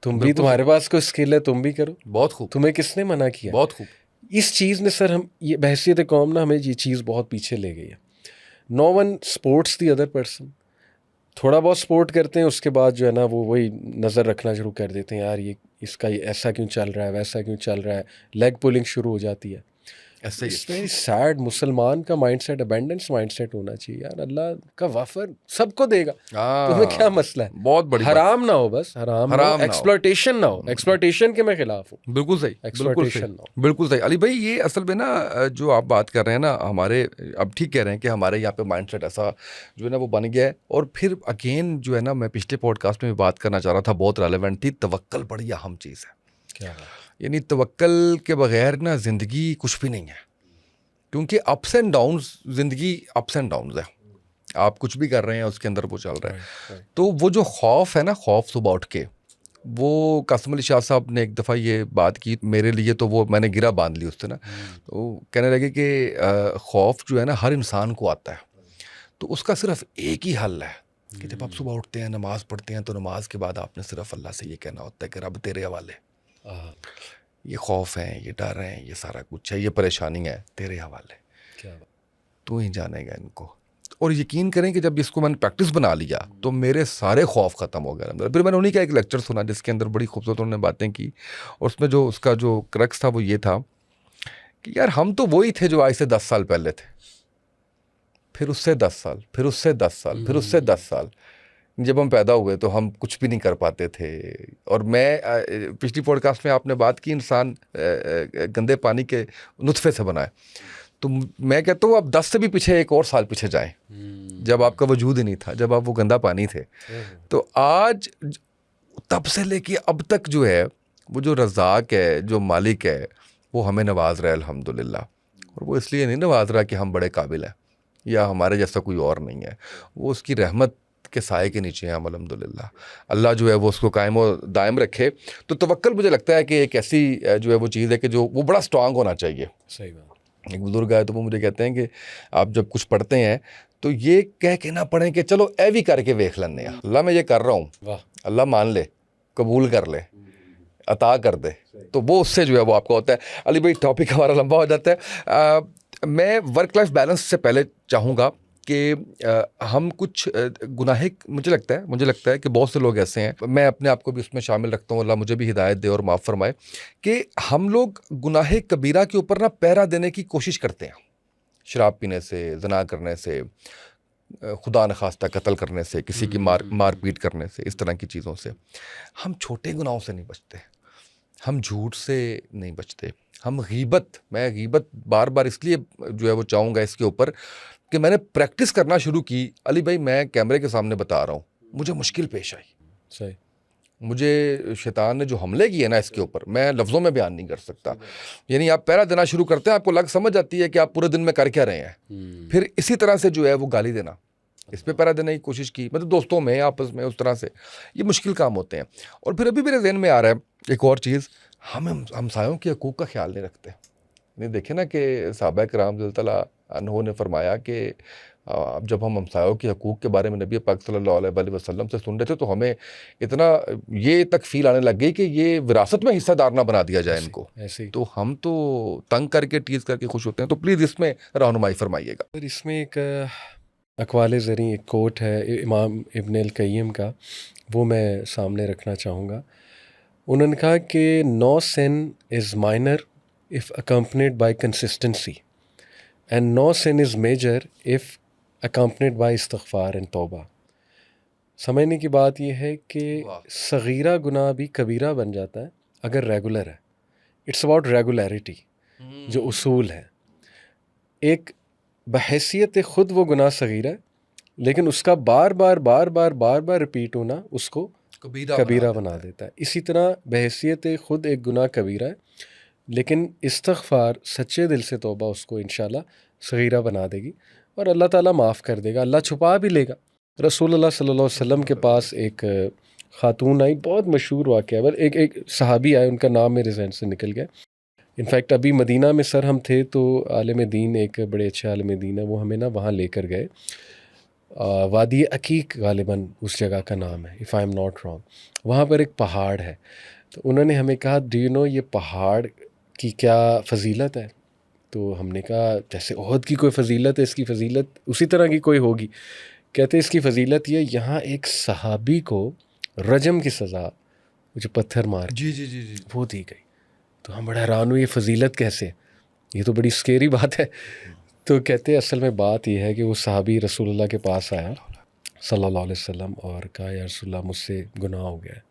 तुम भी, तुम्हारे पास कोई स्किल है तुम भी करो। बहुत खूब, तुम्हें किसने मना किया? बहुत खूब। इस चीज़ ने सर, हम ये बहसियत कौम ना, हमें ये चीज़ बहुत पीछे ले गई है। No one supports the other person. थोड़ा बहुत सपोर्ट करते हैं, उसके बाद जो है ना वो वही नज़र रखना शुरू कर देते हैं, यार ये इसका ये ऐसा क्यों चल रहा है, वैसा क्यों चल रहा है, लेग पुलिंग शुरू हो जाती है। ऐसे ही इट्स वेरी सैड। मुसलमान का माइंडसेट अबेंडेंस माइंडसेट होना चाहिए यार। अल्लाह का वाफर सबको देगा, तुम्हें क्या मसला है? बहुत बड़ी हराम ना हो, बस हराम ना हो, हराम ना हो। एक्सप्लॉयटेशन ना हो। एक्सप्लॉयटेशन के मैं खिलाफ हूँ, बिल्कुल सही, बिल्कुल एक्सप्लॉयटेशन ना सही, हो। बिल्कुल सही। अली भाई ये असल में ना जो आप बात कर रहे हैं ना, हमारे अब ठीक कह रहे हैं कि हमारे यहाँ पे माइंडसेट ऐसा जो है ना वो बन गया है। और फिर अगेन जो है ना, मैं पिछले पॉडकास्ट में भी बात करना चाह रहा था, बहुत रेलेवेंट थी, तवक्कल बड़ी अहम चीज़ है। क्या यानी तवक्कल के बगैर ना ज़िंदगी कुछ भी नहीं है, क्योंकि अप्स एंड डाउन्स, ज़िंदगी अप्स एंड डाउन्स है। आप कुछ भी कर रहे हैं उसके अंदर वो चल रहा है। तो वो जो खौफ है ना, खौफ सुबह उठ के, वो कासिम अली शाह साहब ने एक दफ़ा ये बात की मेरे लिए, तो वो मैंने गिरा बांध ली उससे ना। तो कहने लगे कि खौफ जो है ना हर इंसान को आता है, तो उसका सिर्फ एक ही हल है कि जब आप सुबह उठते हैं, नमाज़ पढ़ते हैं, तो नमाज के बाद आपने सिर्फ अल्लाह से ये कहना होता है कि रब तेरे हवाले, ये खौफ है, ये डर है, ये सारा कुछ है, ये परेशानी है, तेरे हवाले, क्या तू ही जानेगा इनको। और यकीन करें कि जब इसको मैंने प्रैक्टिस बना लिया तो मेरे सारे खौफ ख़त्म हो गए अंदर। फिर मैंने उन्हीं का एक लेक्चर सुना जिसके अंदर बड़ी खूबसूरत उन्होंने बातें की, और उसमें जो उसका जो क्रक्स था वो ये था कि यार हम तो वही थे जो आज से 10 साल पहले थे, फिर उससे 10 साल, फिर उससे 10 साल, फिर उससे 10 साल। जब हम पैदा हुए तो हम कुछ भी नहीं कर पाते थे। और मैं पिछली पॉडकास्ट में आपने बात की इंसान गंदे पानी के नुत्फे से बना है, तो मैं कहता हूँ आप 10 से भी पीछे एक और साल पीछे जाएं, जब आपका वजूद ही नहीं था, जब आप वो गंदा पानी थे। तो आज तब से लेके अब तक जो है वो जो रज़ाक है, जो मालिक है, वो हमें नवाज रहा है अल्हम्दुलिल्लाह। और वो इसलिए नहीं नवाज रहा कि हम बड़े काबिल हैं या हमारे जैसा कोई और नहीं है, वो उसकी रहमत के साए के नीचे हैं हम अल्हम्दुलिल्लाह। अल्लाह जो है वो उसको कायम और दायम रखे। तो तवक्कुल मुझे लगता है कि एक ऐसी जो है वो चीज़ है कि जो वो बड़ा स्ट्रांग होना चाहिए। सही बात। एक बुजुर्ग आए तो वो मुझे कहते हैं कि आप जब कुछ पढ़ते हैं तो ये कह के ना पढ़ें कि चलो ए भी करके वेख लेने अल्लाह मैं ये कर रहा हूँ, वाह। अल्लाह मान ले, कबूल कर ले, अता कर दे, तो वो उससे जो है वो आपका होता है। अली भाई टॉपिक हमारा लंबा हो जाता है। मैं वर्क लाइफ बैलेंस से पहले चाहूँगा कि हम कुछ गुनाहिक मुझे लगता है कि बहुत से लोग ऐसे हैं, मैं अपने आप को भी उसमें शामिल रखता हूँ, अल्लाह मुझे भी हिदायत दे और माफ़ फरमाए, कि हम लोग गुनाह कबीरा के ऊपर ना पहरा देने की कोशिश करते हैं। शराब पीने से, जना करने से, खुदा न खास्ता कत्ल करने से, किसी की मारपीट करने से, इस तरह की चीज़ों से। हम छोटे गुनाहों से नहीं बचते, हम झूठ से नहीं बचते, हम मैं गीबत बार बार इसलिए जो है वो चाहूँगा इसके ऊपर कि मैंने प्रैक्टिस करना शुरू की। अली भाई मैं कैमरे के सामने बता रहा हूँ, मुझे मुश्किल पेश आई। सही। मुझे शैतान ने जो हमले किए ना इसके ऊपर मैं लफ्ज़ों में बयान नहीं कर सकता। यानी आप पहरा देना शुरू करते हैं, आपको समझ आती है कि आप पूरे दिन में कर क्या रहे हैं। फिर इसी तरह से जो है वो गाली देना, इस पे पहरा देने की कोशिश की, मतलब दोस्तों में, आपस में, उस तरह से। ये मुश्किल काम होते हैं। और फिर अभी मेरे जहन में आ रहा है एक और चीज़, हम हमसायों के हकूक़ का ख्याल नहीं रखते। नहीं देखे ना कि सहाबा किराम रज़ियल्लाहु तआला अन्हों ने फरमाया कि अब जब हम हमसायों के हकूक़ के बारे में नबी पाक सल्लल्लाहु अलैहि वसल्लम से सुन रहे थे तो हमें इतना ये तक फील आने लग गई कि ये विरासत में हिस्सेदार ना बना दिया जाए इनको। ऐसे ही। तो हम तो तंग करके, टीज़ करके खुश होते हैं। तो प्लीज़ इसमें रहनुमाई फरमाइएगा। पर इसमें एक अक़वाले ज़री एक कोट है इमाम इब्न अल क़य्यिम का, वो मैं सामने रखना चाहूँगा। उन्होंने कहा कि no sin is minor if accompanied by consistency and no sin is major if accompanied by इस्तिग़फ़ार एंड तौबा। समझने की बात यह है कि सगीरा गुनाह भी कबीरा बन जाता है अगर रेगुलर है। इट्स अबाउट रेगुलरिटी, जो उसूल है। एक बहैसियत ख़ुद वो गुनाह सगीरा है, लेकिन उसका बार बार रिपीट होना उसको कबीरा बना देता है। इसी तरह बहैसियत ख़ुद एक गुनाह कबीरा है, लेकिन इस्तिग़फ़ार, सच्चे दिल से तौबा उसको इंशाल्लाह सगीरा बना देगी और अल्लाह ताला माफ़ कर देगा, अल्लाह छुपा भी लेगा। रसूलुल्लाह सल्लल्लाहु अलैहि वसल्लम के पास एक ख़ातून आई, बहुत मशहूर वाक़या है। एक सहाबी आए, उनका नाम मेरे ज़हन से निकल गया। इनफैक्ट अभी मदीना में सर हम थे तो आलिम दीन, एक बड़े अच्छे आलिम दीन है, वो हमें ना वहाँ लेकर गए। वादी अकीक गालिबन उस जगह का नाम है, if I am not wrong. वहाँ पर एक पहाड़ है, तो उन्होंने हमें कहा, डू यू नो ये पहाड़ की क्या फ़जीलत है? तो हमने कहा जैसे ओहद की कोई फ़जीलत है, इसकी फ़जीलत उसी तरह की कोई होगी। कहते इसकी फ़जीलत ये, यहाँ एक सहाबी को रजम की सज़ा, जो पत्थर मार जी, वो दी गई। तो हम बड़ा हैरान हुए, ये फ़जीलत कैसे? ये तो बड़ी स्केरी बात है। तो कहते असल में बात यह है कि वो सहाबी रसूलुल्लाह के पास आया सल्लल्लाहु अलैहि वसल्लम और कहा, या रसूलल्लाह मुझसे गुनाह हो गया है,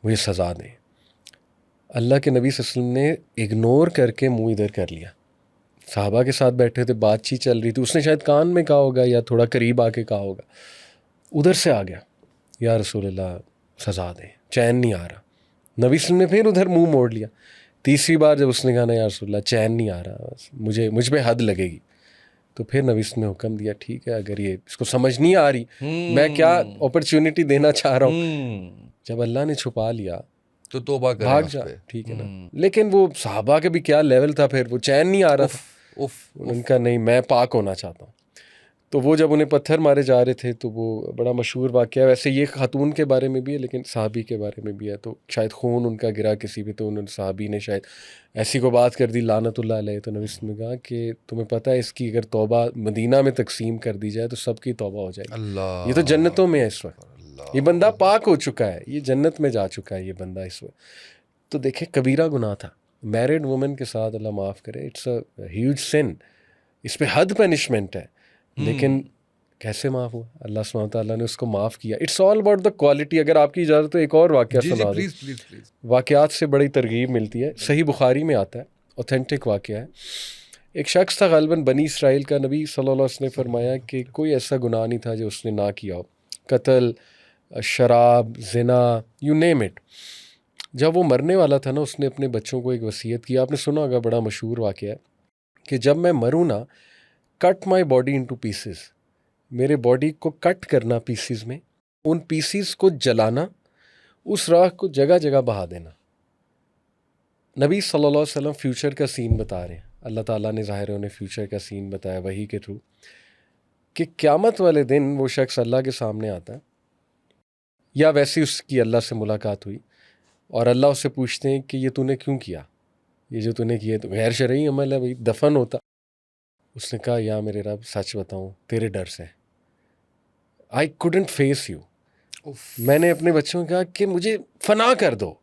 मुझे सज़ा दें। अल्लाह के नबी सल्लल्लाहु अलैहि वसल्लम ने इग्नोर करके मुँह इधर कर लिया। सहाबा के साथ बैठे थे, बातचीत चल रही थी, उसने शायद कान में कहा होगा या थोड़ा करीब आके कहा होगा। उधर से आ गया, या रसूलल्लाह सज़ा दें, चैन नहीं आ रहा। नबी सल्लल्लाहु अलैहि वसल्लम ने फिर उधर मुँह मोड़ लिया। तीसरी बार जब उसने कहा ना, या रसूलल्लाह चैन नहीं आ रहा, मुझ पे हद लगेगी, तो फिर नबी सल्लल्लाहु अलैहि वसल्लम ने हुक्म दिया, ठीक है, अगर ये इसको समझ नहीं आ रही, मैं क्या अपॉर्चुनिटी देना चाह रहा हूँ। जब अल्लाह ने छुपा लिया तो तौबा करें भाग उस जा, पे। ठीक है ना। लेकिन वो सहाबा के भी क्या लेवल था, फिर वो चैन नहीं आ रहा था। उनका नहीं, मैं पाक होना चाहता हूँ। तो वो जब उन्हें पत्थर मारे जा रहे थे, तो वो बड़ा मशहूर वाक़या है। वैसे ये खातून के बारे में भी है, लेकिन सहाबी के बारे में भी है। तो शायद खून उनका गिरा किसी पे, तो उन्होंने, सहाबी ने शायद ऐसी को बात कर दी लानतुल्लाह अलैह। तो नबी ने कहा कि तुम्हें पता है इसकी अगर तौबा मदीना में तकसीम कर दी जाए तो सबकी तौबा हो जाएगी। अल्लाह, ये तो जन्नतों में है इस वक्त, ये बंदा पाक हो चुका है, ये जन्नत में जा चुका है ये बंदा इस वक्त। तो देखें, कबीरा गुनाह था, मैरिड वुमेन के साथ, अल्लाह माफ़ करे, इट्स अ ह्यूज सिन, इस पे हद पनिशमेंट है। लेकिन कैसे माफ़ हुआ? अल्लाह सुब्हानहू व तआला ने उसको माफ़ किया। It's all about the quality. अगर आपकी इजाज़त तो एक और वाक़या सुना दूँ, वाक़यात से बड़ी तरगीब मिलती है। सही बुखारी में आता है, ऑथेंटिक वाक़या है। एक शख्स था, ग़ालिबन बनी इसराइल का, नबी सल्लल्लाहु अलैहि वसल्लम ने फरमाया कि कोई ऐसा गुनाह नहीं था जो उसने ना किया हो, कत्ल, शराब, ज़िना, यू नेम इट। जब वो मरने वाला था ना, उसने अपने बच्चों को एक वसीयत की। आपने सुना होगा, बड़ा मशहूर वाक़या है कि जब मैं मरूँ ना, cut my body into pieces, मेरे बॉडी को कट करना पीसीज में, उन पीसीज को जलाना, उस राख को जगह जगह बहा देना। नबी सल्लल्लाहु अलैहि वसल्लम फ्यूचर का सीन बता रहे हैं, अल्लाह ताला ने ज़ाहिर उन्हें फ्यूचर का सीन बताया वही के थ्रू, कि क़यामत वाले दिन वो शख्स अल्लाह के सामने आता है, या वैसे उसकी अल्लाह से मुलाकात हुई और अल्लाह उससे पूछते हैं कि ये तूने क्यों किया, ये जो तूने किया तो गैर शरई अमल है भाई, दफन होता। उसने कहा या मेरे रब सच बताऊं तेरे डर से, आई कुडंट फेस यू, मैंने अपने बच्चों को कहा कि मुझे फना कर दो,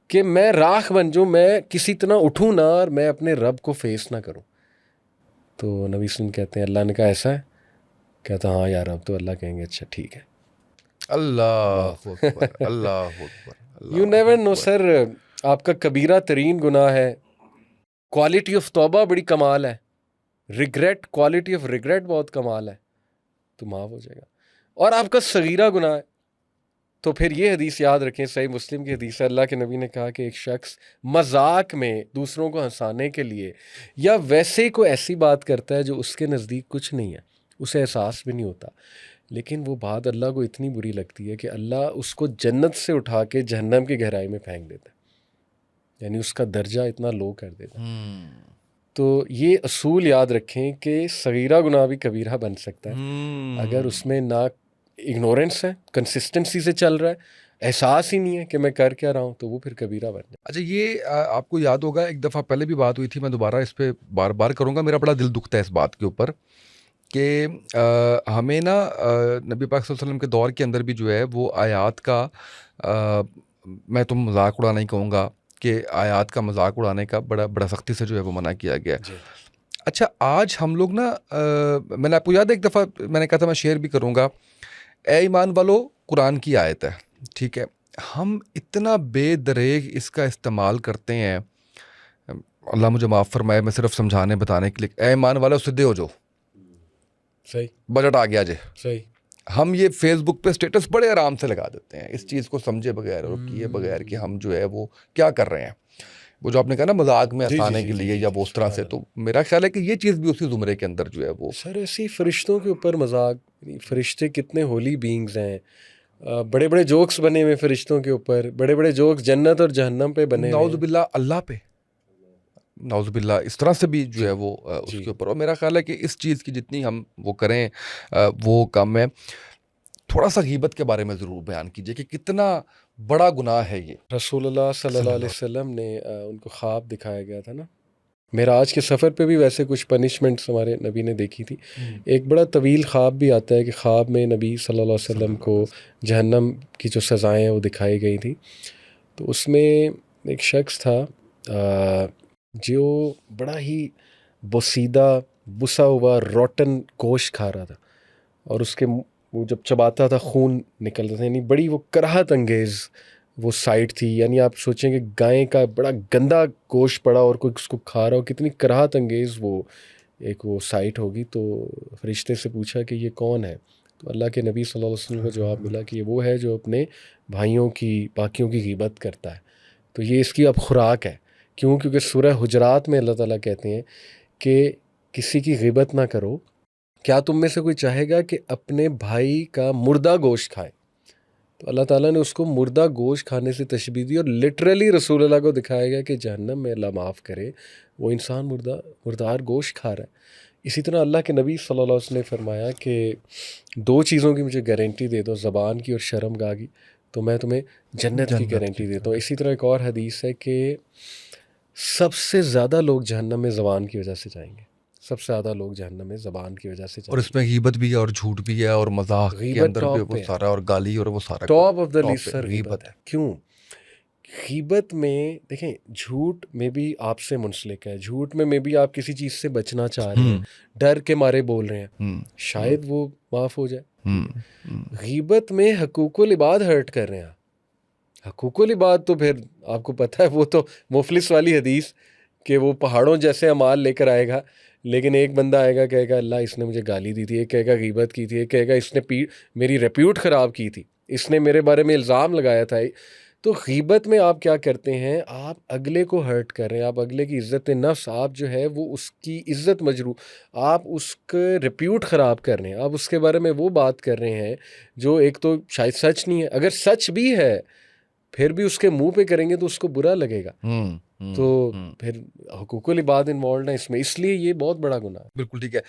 कि मैं राख बन जाऊँ, मैं किसी तरह उठूँ ना और मैं अपने रब को फेस ना करूँ। तो नबी सुन कहते हैं अल्लाह ने कहा ऐसा है, कहता हाँ यार अब तो अल्लाह कहेंगे अच्छा ठीक है। अल्लाह अकबर, अल्लाह अकबर। यू नेवर नो सर, आपका कबीरा तरीन गुनाह है, क्वालिटी ऑफ तौबा बड़ी कमाल है, रिग्रेट, क्वालिटी ऑफ रिग्रेट बहुत कमाल है, तो माफ़ हो जाएगा। और आपका सगीरा गुनाह है, तो फिर ये हदीस याद रखें, सही मुस्लिम की हदीस है, अल्लाह के नबी ने कहा कि एक शख्स मजाक में दूसरों को हंसाने के लिए या वैसे कोई ऐसी बात करता है जो उसके नज़दीक कुछ नहीं है, उसे एहसास भी नहीं होता, लेकिन वो बात अल्लाह को इतनी बुरी लगती है कि अल्लाह उसको जन्नत से उठा के जहन्नम की गहराई में फेंक देता है, यानी उसका दर्जा इतना लो कर देता है। तो ये असूल याद रखें कि सगीरा गुनाह भी कबीरा बन सकता है अगर उसमें ना इग्नोरेंस है, कंसिस्टेंसी से चल रहा है, एहसास ही नहीं है कि मैं कर क्या रहा हूँ, तो वो फिर कबीरा बन जाए। अच्छा, ये आपको याद होगा एक दफ़ा पहले भी बात हुई थी, मैं दोबारा इस पर बार बार करूँगा, मेरा बड़ा दिल दुखता है इस बात के ऊपर कि हमें ना नबी पाक सल्लल्लाहु अलैहि वसल्लम के दौर के अंदर भी जो है वो आयात का मैं तो मजाक उड़ाना ही कहूँगा कि आयात का मजाक उड़ाने का बड़ा सख्ती से जो है वो मना किया गया है। अच्छा, आज हम लोग ना मैंने आपको याद है एक दफ़ा मैंने कहा था मैं शेयर भी करूँगा, ए ईमान वालो कुरान की आयत है, ठीक है, हम इतना बेदरेग इसका इस्तेमाल करते हैं, अल्लाह मुझे माफ़ फरमाए, मैं सिर्फ समझाने बताने के लिए, ए ईमान वालो सीधे हो जाओ, सही बजट आ गया जे, सही, हम ये फेसबुक पे स्टेटस बड़े आराम से लगा देते हैं इस चीज़ को समझे बगैर और किए बगैर कि हम जो है वो क्या कर रहे हैं, वो जो आपने कहा ना मजाक में हंसाने के लिए या वो उस तरह से, तो मेरा ख्याल है कि ये चीज़ भी उसी ज़ुमरे के अंदर जो है वो। सर ऐसी फरिश्तों के ऊपर मजाक, फरिश्ते कितने होली बींग्स हैं, बड़े बड़े जोक्स बने हुए फरिश्तों के ऊपर, बड़े बड़े जोक्स जन्नत और जहन्नम पे बने हुए हैं। नाउज़ुबिल्ला अल्लाह पे, नाउज़ुबिल्ला इस तरह से भी जो है वो उसके ऊपर, और मेरा ख्याल है कि इस चीज़ की जितनी हम वो करें वो कम है। थोड़ा सा गीबत के बारे में ज़रूर बयान कीजिए कि कितना बड़ा गुनाह है ये। रसूलुल्लाह सल्लल्लाहु अलैहि वसल्लम ने उनको ख्वाब दिखाया गया था ना, मेराज के सफ़र पे भी वैसे कुछ पनिशमेंट्स हमारे नबी ने देखी थी। एक बड़ा तवील ख्वाब भी आता है कि ख्वाब में नबी सल्लल्लाहु अलैहि वसल्लम को जहन्नम की जो सज़ाएं हैं वो दिखाई गई थी। तो उसमें एक शख्स था जो बड़ा ही बोसीदा बुसा हुआ रोटन गोश्त खा रहा था, और उसके वो जब चबाता था खून निकलता था, यानी बड़ी वो कराहत अंगेज़ वो साइड थी। यानी आप सोचें कि गाय का बड़ा गंदा गोश्त पड़ा और कोई उसको खा रहा हो, कितनी कराहत अंगेज़ वो एक वो साइट होगी। तो फरिश्ते से पूछा कि ये कौन है, तो अल्लाह के नबी सल्लल्लाहु अलैहि वसल्लम को जवाब मिला कि ये वो है जो अपने भाइयों की बाकियों की ग़ीबत करता है, तो ये इसकी अब खुराक है। क्यों? क्योंकि सूरह हुजरात में अल्लाह ताला कहते हैं कि किसी की ग़ीबत ना करो, क्या तुम में से कोई चाहेगा कि अपने भाई का मुर्दा गोश्त खाए? तो अल्लाह ताला ने उसको मुर्दा गोश्त खाने से तशबीह दी, और लिटरली रसूलुल्लाह को दिखाया गया कि जहन्नम में अल्लाह माफ़ करे वो इंसान मुर्दार गोश्त खा रहा है। इसी तरह अल्लाह के नबी सल्लल्लाहु अलैहि वसल्लम ने फरमाया कि दो चीज़ों की मुझे गारंटी दे दो, ज़बान की और शर्मगाह की, तो मैं तुम्हें जन्नत की गारंटी देता हूँ। इसी तरह एक और हदीस है कि सबसे ज़्यादा लोग जहन्नम में ज़बान की वजह से जाएंगे, सबसे ज़्यादा लोग जहन्नम में ज़बान की वजह से जाएंगे। और इसमें गीबत भी है और झूठ भी है और मजाक के गीबत अंदर भी टॉप वो पे सारा, और गाली और वो सारा top of the top list पे सर गीबत गीबत है। क्यों? गीबत में देखें, झूठ में भी आपसे मुंसलिक है, झूठ में भी आप किसी चीज़ से बचना चाह रहे हैं, डर के मारे बोल रहे हैं, शायद वो माफ़ हो जाए। गीबत में हकूकुल इबाद हर्ट कर रहे हैं। हकूकुल इबाद तो फिर आपको पता है, वो तो मुफलिस वाली हदीस कि वो पहाड़ों जैसे अमाल लेकर आएगा, लेकिन एक बंदा आएगा कहेगा अल्लाह इसने मुझे गाली दी थी, एक कहेगा गीबत की थी, एक कहेगा इसने मेरी रेप्यूट ख़राब की थी, इसने मेरे बारे में इल्ज़ाम लगाया था। तो गीबत में आप क्या करते हैं, आप अगले को हर्ट कर रहे हैं, आप अगले की इज़्ज़त नफ्स, आप जो है वो उसकी इज़्ज़त मजरू, आप उसका रिप्यूट ख़राब कर रहे हैं, आप उसके बारे में वो बात कर रहे हैं जो एक तो शायद सच नहीं है, अगर सच भी है फिर भी उसके मुंह पे करेंगे तो उसको बुरा लगेगा। तो फिर हुकूकुल इबाद इन्वॉल्व है इसमें, इसलिए ये बहुत बड़ा गुनाह है। बिल्कुल ठीक है।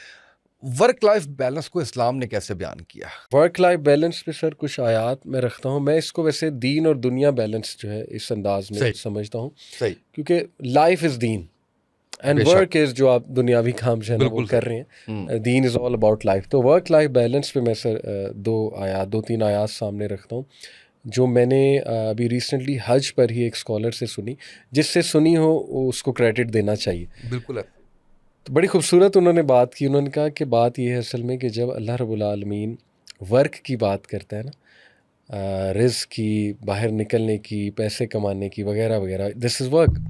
वर्क लाइफ बैलेंस को इस्लाम ने कैसे बयान किया? वर्क लाइफ बैलेंस पे सर कुछ आयात मैं रखता हूँ, मैं इसको वैसे दीन और दुनिया बैलेंस जो है इस अंदाज में सही। समझता हूँ, सही। क्योंकि लाइफ इज़ दीन एंड बेशक। वर्क इज़ जो आप दुनियावी काम जो है ना वो बिल्कुल कर सही। रहे हैं, दीन इज़ ऑल अबाउट लाइफ। तो वर्क लाइफ बैलेंस पे मैं सर दो तीन आयात सामने रखता हूँ जो मैंने अभी रिसेंटली हज पर ही एक स्कॉलर से सुनी, जिससे सुनी हो उसको क्रेडिट देना चाहिए। बिल्कुल है। तो बड़ी खूबसूरत उन्होंने बात की, उन्होंने कहा कि बात यह है असल में कि जब अल्लाह रब्बुल आलमीन वर्क की बात करता है ना, रिज़्क़ की, बाहर निकलने की, पैसे कमाने की वगैरह वगैरह, दिस इज़ वर्क।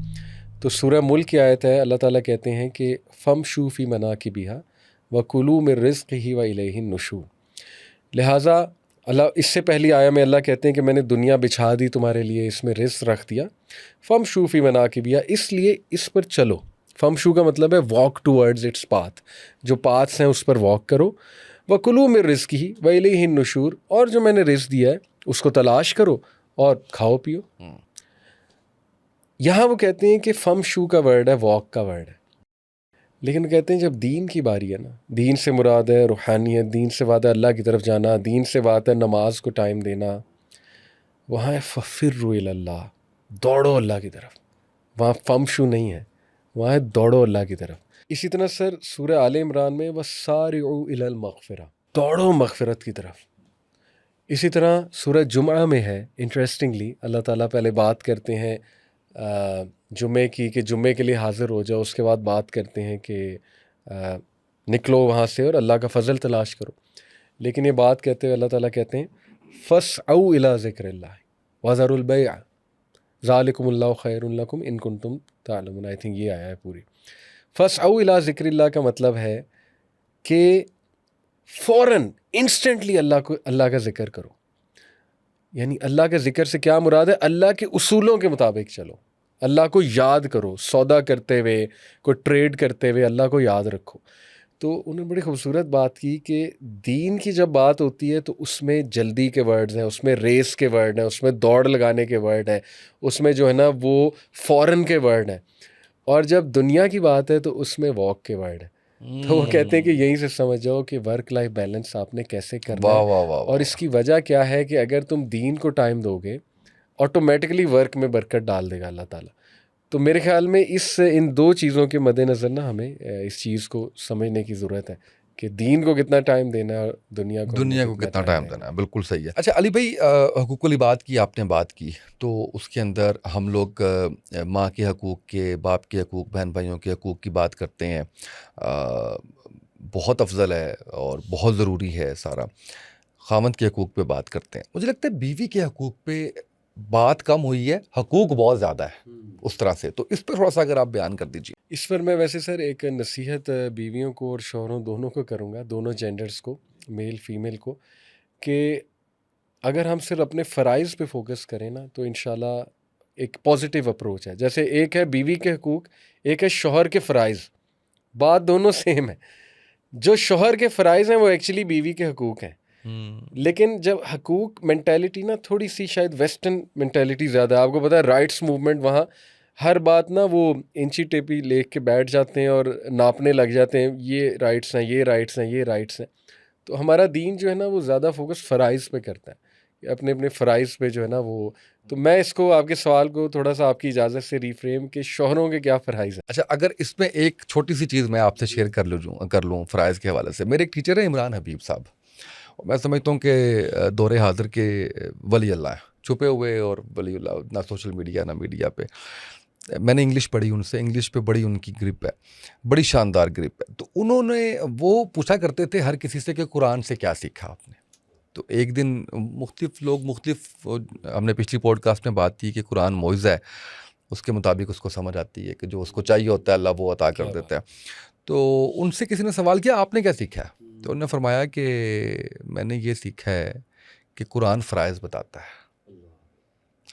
तो सूरह मुल्क की आयत है, अल्लाह ताला कहते हैं कि फ़मशू फ़ी मनाकिबिहा व कुलू मिन रिज़्क़िही व इलैहि नुशूर। लिहाजा अल्लाह, इससे पहली आया में अल्लाह कहते हैं कि मैंने दुनिया बिछा दी तुम्हारे लिए, इसमें रिज़्क़ रख दिया। फ़मशू फ़ी मनाकिबिहा, इसलिए इस पर चलो। फ़मशू का मतलब है वॉक टूवर्ड्स इट्स पाथ, जो पाथ्स हैं उस पर वॉक करो। वकुलू मिन रिज़्क़िही व इलैहि नुशूर, और जो मैंने रिज़्क़ दिया है उसको तलाश करो और खाओ पियो। यहाँ वो कहते हैं कि फ़मशू का वर्ड है, वॉक का वर्ड है, लेकिन कहते हैं जब दीन की बारी है ना, दीन से मुराद है रूहानियत, दीन से वादा अल्लाह की तरफ जाना, दीन से वादा है नमाज को टाइम देना, वहाँ है फ़फ़िर्रु इलल्लाह, दौड़ो अल्लाह की तरफ। वहाँ फ़मशू नहीं है, वहाँ है दौड़ो अल्लाह की तरफ। इसी तरह सर सूरह आले इमरान में वसारिउ इलल मग़फ़िरा, दौड़ो मग़फ़िरत की तरफ। इसी तरह सूरह जुमा में है, इंटरेस्टिंगली अल्लाह ताला पहले बात करते हैं जुमे की कि जुमे के लिए हाज़िर हो जाओ, उसके बाद बात करते हैं कि निकलो वहाँ से और अल्लाह का फ़ज़ल तलाश करो। लेकिन ये बात कहते हुए अल्लाह ताला कहते हैं फ़स्अऊ इला ज़िक्रिल्लाह वज़रुल बैअ ज़ालिकुमुल्लाहु खैरुल लकुम इन कुंतुम तालमून। आई थिंक ये आया है पूरी। फ़स्अऊ इला ज़िक्रिल्लाह का मतलब है कि फ़ौरन इंस्टेंटली अल्लाह का ज़िक्र करो। यानी अल्लाह के ज़िक्र से क्या मुराद है, अल्लाह के उसूलों के मुताबिक चलो, अल्लाह को याद करो, सौदा करते हुए, कोई ट्रेड करते हुए अल्लाह को याद रखो। तो उन्होंने बड़ी खूबसूरत बात की कि दीन की जब बात होती है तो उसमें जल्दी के वर्ड्स हैं, उसमें रेस के वर्ड हैं, उसमें दौड़ लगाने के वर्ड हैं, उसमें जो है ना वो फ़ौरन के वर्ड हैं, और जब दुनिया की बात है तो उसमें वॉक के वर्ड हैं। तो वो कहते हैं कि यहीं से समझ जाओ कि वर्क लाइफ बैलेंस आपने कैसे करना वाह है, वाह वाह और वाह। इसकी वजह क्या है कि अगर तुम दीन को टाइम दोगे ऑटोमेटिकली वर्क में बरकत डाल देगा अल्लाह ताला। तो मेरे ख्याल में इन दो चीज़ों के मद्देनज़र ना हमें इस चीज़ को समझने की ज़रूरत है कि दीन को कितना टाइम देना है और दुनिया को दुनिया को कितना टाइम देना है, बिल्कुल सही है। अच्छा अली भाई, हुकूकुल इबाद की आपने बात की, तो उसके अंदर हम लोग माँ के हकूक़ के, बाप के हकूक़, बहन भाइयों के हकूक़ की बात करते हैं। बहुत अफजल है और बहुत ज़रूरी है सारा। ख़ावंद के हकूक़ पे बात करते हैं। मुझे लगता है बीवी के हकूक़ पे बात कम हुई है, हकूक़ बहुत ज़्यादा है उस तरह से। तो इस पर थोड़ा सा अगर आप बयान कर दीजिए। इस पर मैं वैसे सर एक नसीहत बीवियों को और शौहरों दोनों को करूँगा, दोनों जेंडर्स को, मेल फीमेल को, कि अगर हम सिर्फ अपने फ़राइज़ पे फोकस करें ना तो इंशाल्लाह एक पॉजिटिव अप्रोच है। जैसे एक है बीवी के हकूक़, एक है शौहर के फ़राइज़, बात दोनों सेम है। जो शौहर के फ़राइज़ हैं वो एक्चुअली बीवी के हकूक़ हैं। लेकिन जब हकूक़ मेंटालिटी ना थोड़ी सी शायद वेस्टर्न मेंटालिटी ज़्यादा है, आपको पता है राइट्स मूवमेंट, वहाँ हर बात ना वो इंची टेपी लेके के बैठ जाते हैं और नापने लग जाते हैं, ये राइट्स हैं, ये राइट्स हैं, ये राइट्स हैं। तो हमारा दीन जो है ना वो ज़्यादा फोकस फ़राइज़ पे करता है, कि अपने अपने फ़राइज़ पे जो है ना वो। तो मैं इसको आपके सवाल को थोड़ा सा आपकी इजाज़त से रिफ्रेम कि शौहरों के क्या फ़राइज़ हैं। अच्छा, अगर इसमें एक छोटी सी चीज़ मैं आपसे शेयर कर लूँ फ़राइज़ के हवाले से। मेरे एक टीचर है इमरान हबीब साहब, मैं समझता हूँ कि दौरे हाज़िर के वली अल्लाह हैं, छुपे हुए और वली अल्लाह, ना सोशल मीडिया ना मीडिया पे। मैंने इंग्लिश पढ़ी उनसे, इंग्लिश पे बड़ी उनकी ग्रिप है, बड़ी शानदार ग्रिप है। तो उन्होंने वो पूछा करते थे हर किसी से कि कुरान से क्या सीखा आपने। तो एक दिन हमने पिछली पॉडकास्ट में बात की कि कुरान मोइज़ा है, उसके मुताबिक उसको समझ आती है कि जो उसको चाहिए होता है अल्लाह वो अता कर देता है। तो उनसे किसी ने सवाल किया आपने क्या सीखा है, तो उन्होंने फरमाया कि मैंने ये सीखा है कि कुरान फ़राइज़ बताता है,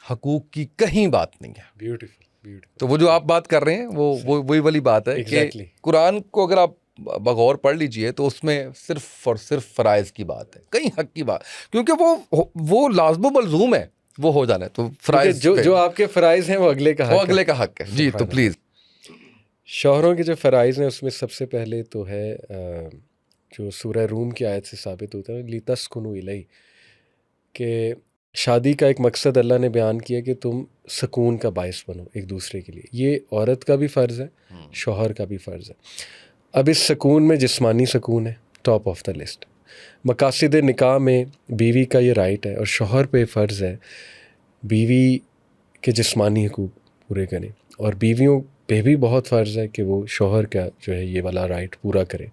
हकूक की कहीं बात नहीं है। Beautiful beautiful. तो वो जो आप बात कर रहे हैं वो वही वाली बात है Exactly. कि कुरान को अगर आप बगौर पढ़ लीजिए तो उसमें सिर्फ और सिर्फ फराइज की बात है, कहीं हक की बात, क्योंकि वो लाज़िम मलज़ूम है, वो हो जाना है। तो फराइज जो आपके फ़राइज़ हैं वो अगले का हक वो है। अगले का हक है जी। तो प्लीज़, शौहरों के जो फ़राइज़ हैं उसमें सबसे पहले तो है जो सूरह रूम की आयत से साबित होता है, लितस्कुनु इलैहि, कि शादी का एक मकसद अल्लाह ने बयान किया कि तुम सुकून का बायस बनो एक दूसरे के लिए। ये औरत का भी फ़र्ज़ है, शौहर का भी फ़र्ज़ है। अब इस सुकून में जिस्मानी सुकून है टॉप ऑफ द लिस्ट। मकासिद निकाह में बीवी का ये राइट है और शौहर पे फ़र्ज़ है बीवी के जिस्मानी हुकूक पूरे करें, और बीवियों पे भी बहुत फ़र्ज़ है कि वो शौहर का जो है ये वाला राइट पूरा करें।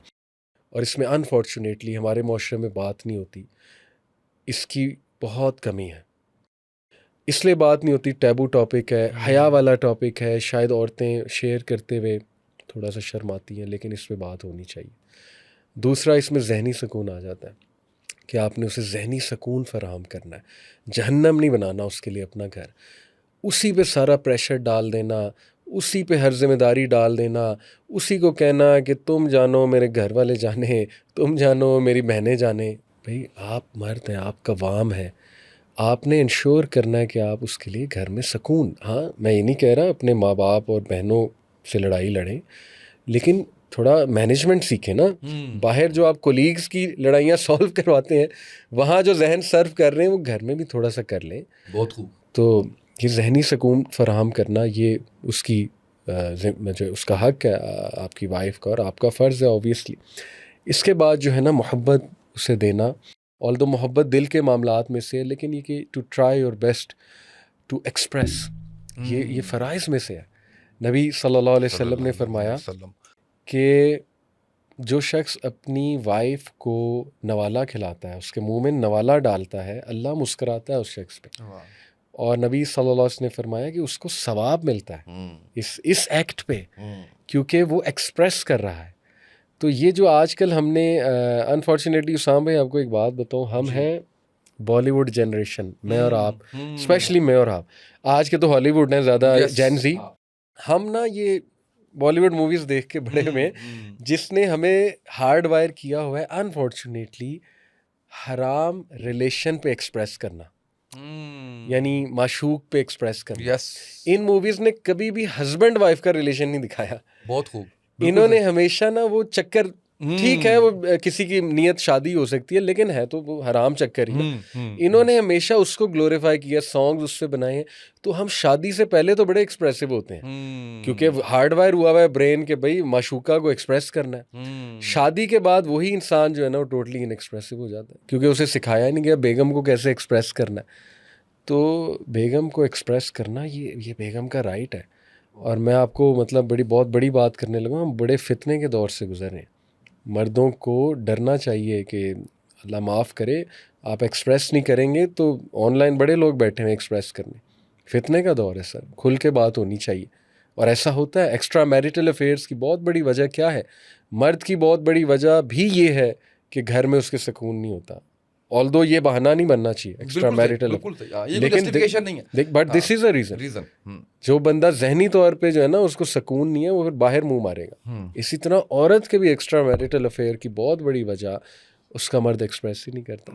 और इसमें अनफॉर्चुनेटली हमारे माशरे में बात नहीं होती, इसकी बहुत कमी है। इसलिए बात नहीं होती, टैबू टॉपिक है, हया वाला टॉपिक है, शायद औरतें शेयर करते हुए थोड़ा सा शर्माती हैं, लेकिन इस पे बात होनी चाहिए। दूसरा, इसमें जहनी सुकून आ जाता है कि आपने उसे जहनी सुकून फराहम करना है, जहन्नम नहीं बनाना उसके लिए अपना घर। उसी पे सारा प्रेशर डाल देना, उसी पे हर जिम्मेदारी डाल देना, उसी को कहना कि तुम जानो मेरे घर वाले जाने, तुम जानो मेरी बहनें जाने। भाई आप मर्द हैं, आप कवाम हैं, आपने इंश्योर करना है कि आप उसके लिए घर में सुकून। हाँ, मैं ये नहीं कह रहा अपने माँ बाप और बहनों से लड़ाई लड़ें, लेकिन थोड़ा मैनेजमेंट सीखें ना। बाहर जो आप कोलीग्स की लड़ाइयाँ सॉल्व करवाते हैं, वहाँ जो जहन सर्व कर रहे हैं वो घर में भी थोड़ा सा कर लें। बहुत खूब। तो ये जहनी सुकून फराहम करना, ये उसकी जो उसका हक है आपकी वाइफ का, और आपका फ़र्ज़ है ऑब्वियसली। इसके बाद जो है ना, मोहब्बत उसे देना। ऑल्दो मोहब्बत दिल के मामलात में से है, लेकिन ये कि to try your best to express, ये फ़राइज़ में से है। नबी सल्लल्लाहु अलैहि वसल्लम ने फरमाया कि जो शख्स अपनी वाइफ को नवाला खिलाता है, उसके मुंह में नवाला डालता है, अल्लाह मुस्कुराता है उस शख्स पे। और नबी सल्लल्लाहु अलैहि वसल्लम ने फरमाया कि उसको सवाब मिलता है इस एक्ट पे, क्योंकि वो एक्सप्रेस कर रहा है। तो ये जो आजकल हमने अनफॉर्चुनेटली, उसाम भाई आपको एक बात बताऊं, हम हैं बॉलीवुड जनरेशन, मैं और आप, स्पेशली मैं और आप। आज के तो हॉलीवुड हैं ज़्यादा, जेन ज़ी। हम ना ये बॉलीवुड मूवीज़ देख के बड़े हुए, जिसने हमें हार्ड वायर किया हुआ है अनफॉर्चुनेटली हराम रिलेशन पे एक्सप्रेस करना, यानी माशूक पे एक्सप्रेस करना। इन मूवीज़ ने कभी भी हस्बैंड वाइफ का रिलेशन नहीं दिखाया। बहुत खूब। इन्होंने हमेशा ना वो चक्कर, ठीक है वो किसी की नियत शादी हो सकती है, लेकिन है तो वो हराम चक्कर ही है। इन्होंने हमेशा उसको ग्लोरीफाई किया, सॉन्ग्स उससे बनाए हैं। तो हम शादी से पहले तो बड़े एक्सप्रेसिव होते हैं, क्योंकि हार्डवायर हुआ हुआ है ब्रेन के भाई माशूका को एक्सप्रेस करना है। शादी के बाद वही इंसान जो है ना वो टोटली इनएक्सप्रेसिव हो जाता है, क्योंकि उसे सिखाया नहीं गया बेगम को कैसे एक्सप्रेस करना है। तो बेगम को एक्सप्रेस करना ये बेगम का राइट है। और मैं आपको मतलब बहुत बड़ी बात करने लगा, हम बड़े फितने के दौर से गुजर रहे हैं। मर्दों को डरना चाहिए कि अल्लाह माफ़ करे, आप एक्सप्रेस नहीं करेंगे तो ऑनलाइन बड़े लोग बैठे हैं एक्सप्रेस करने। फितने का दौर है सर, खुल के बात होनी चाहिए। और ऐसा होता है। एक्स्ट्रा मैरिटल अफेयर्स की बहुत बड़ी वजह क्या है? मर्द की बहुत बड़ी वजह भी ये है कि घर में उसके सुकून नहीं होता। ऑल्दो ये बहाना नहीं बनना चाहिए एक्स्ट्रा मैरिटल, लेकिन but this is a reason. जो बंदा जहनी तौर पे जो है ना उसको सुकून नहीं है, वो फिर बाहर मुंह मारेगा। इसी तरह औरत के भी एक्स्ट्रा मैरिटल अफेयर की बहुत बड़ी वजह उसका मर्द एक्सप्रेस ही नहीं करता।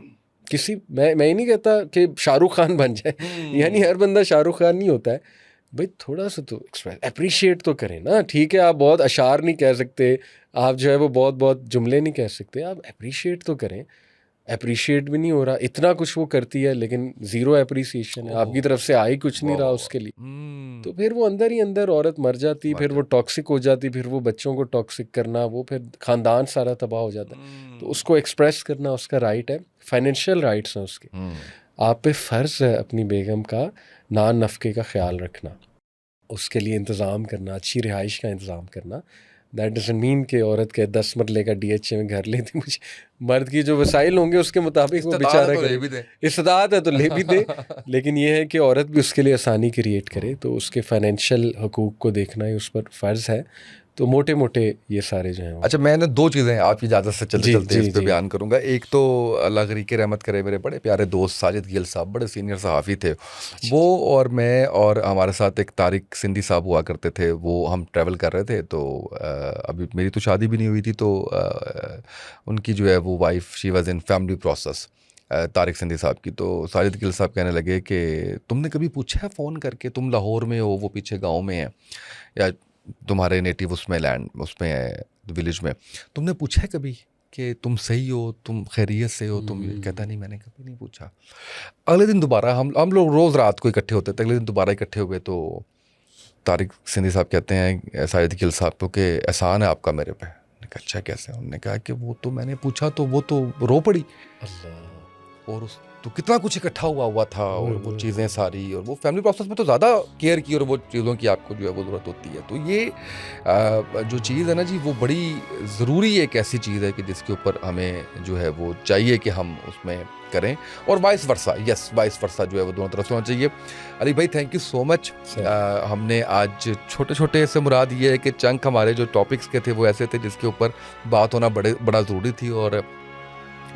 मैं ही नहीं कहता कि शाहरुख खान बन जाए, यानी हर बंदा शाहरुख खान नहीं होता है। भाई थोड़ा सा तो एक्सप्रेस अप्रिशिएट तो करें ना। ठीक है, आप बहुत अशार नहीं कह सकते, आप जो है वो बहुत जुमले नहीं कह सकते, आप अप्रिशिएट तो करें। अप्रिशिएट भी नहीं हो रहा, इतना कुछ वो करती है लेकिन ज़ीरो अप्रिसिएशन है, आपकी तरफ से आई कुछ नहीं रहा उसके लिए। तो फिर वो अंदर ही अंदर औरत मर जाती, फिर वो टॉक्सिक हो जाती, फिर वो बच्चों को टॉक्सिक करना, वो फिर ख़ानदान सारा तबाह हो जाता है। तो उसको एक्सप्रेस करना उसका राइट है, फाइनेंशियल राइट्स हैं उसके। आप पे फ़र्ज़ है अपनी बेगम का नान नफ़के का ख्याल रखना, उसके लिए इंतज़ाम करना, अच्छी रिहाइश का इंतज़ाम करना। दैट डजंट मीन कि औरत के 10 मरले का DHA में घर लेती, मुझे मर्द की जो वसाइल होंगे उसके मुताबिक वो बेचारा करे, इस्तात है तो ले भी दे। लेकिन ये है कि औरत भी उसके लिए आसानी क्रिएट करे, तो उसके फाइनेंशियल हकूक़ को देखना ही उस पर फ़र्ज़ है। तो मोटे मोटे ये सारे जो हैं वो। अच्छा, मैंने दो चीज़ें आपकी इजाज़त से चलते जी, चलते जी, इस पे जी। बयान करूंगा। एक तो अल्लाह गरीक रहमत करे, मेरे बड़े प्यारे दोस्त साजिद गिल साहब, बड़े सीनियर सहाफ़ी थे वो, और मैं, और हमारे साथ एक तारिक सिंधी साहब हुआ करते थे। वो हम ट्रैवल कर रहे थे, तो अभी मेरी तो शादी भी नहीं हुई थी, तो उनकी जो है वो wife, she was in family process, Tariq Sindhi साहब की। तो साजिद गिल साहब कहने लगे कि तुमने कभी पूछा है फ़ोन करके, तुम लाहौर में हो, वो पीछे गांव में है, या तुम्हारे नेटिव उसमें लैंड उसमें है, विलेज में, तुमने पूछा है कभी कि तुम सही हो, तुम खैरियत से हो, तुम ये? कहता नहीं, मैंने कभी नहीं पूछा। अगले दिन दोबारा हम लोग रोज़ रात को इकट्ठे होते थे, अगले दिन दोबारा इकट्ठे हुए, तो तारिक सिंधी साहब कहते हैं साजिद गिल साहब को कि एहसान है आपका मेरे पे। मैंने कहा अच्छा कैसे? उन्होंने कहा कि वो तो मैंने पूछा तो वो तो रो पड़ी, अल्लाह। और उस तो कितना कुछ इकट्ठा हुआ था, और वो चीज़ें सारी, और वो फैमिली प्रोसेस में तो ज़्यादा केयर की, और वो चीज़ों की आपको जो है वो ज़रूरत होती है। तो ये जो चीज़ है ना जी, वो बड़ी ज़रूरी एक ऐसी चीज़ है कि जिसके ऊपर हमें जो है वो चाहिए कि हम उसमें करें, और vice versa, yes, vice versa जो है वो दोनों तरफ से होना चाहिए। अली भाई, थैंक यू सो मच। हमने आज छोटे छोटे से मुराद ये है कि चंक हमारे जो टॉपिक्स के थे वो ऐसे थे जिसके ऊपर बात होना बड़ा ज़रूरी थी, और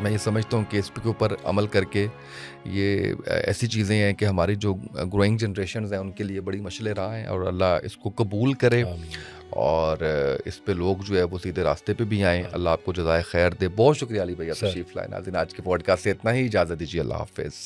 मैं ये समझता हूँ कि इस के ऊपर अमल करके ये ऐसी चीज़ें हैं कि हमारी जो ग्रोइंग जनरेशन्स हैं उनके लिए बड़ी मशले राह हैं, और अल्लाह इसको कबूल करे, और इस पे लोग जो है वो सीधे रास्ते पे भी आएँ। अल्लाह आपको जज़ाए खैर दे। बहुत शुक्रिया अली भैया तशरीफ़ लाए। नाज़रीन, आज के पॉडकास्ट से इतना ही, इजाज़त दीजिए, अल्लाह हाफ़िज़।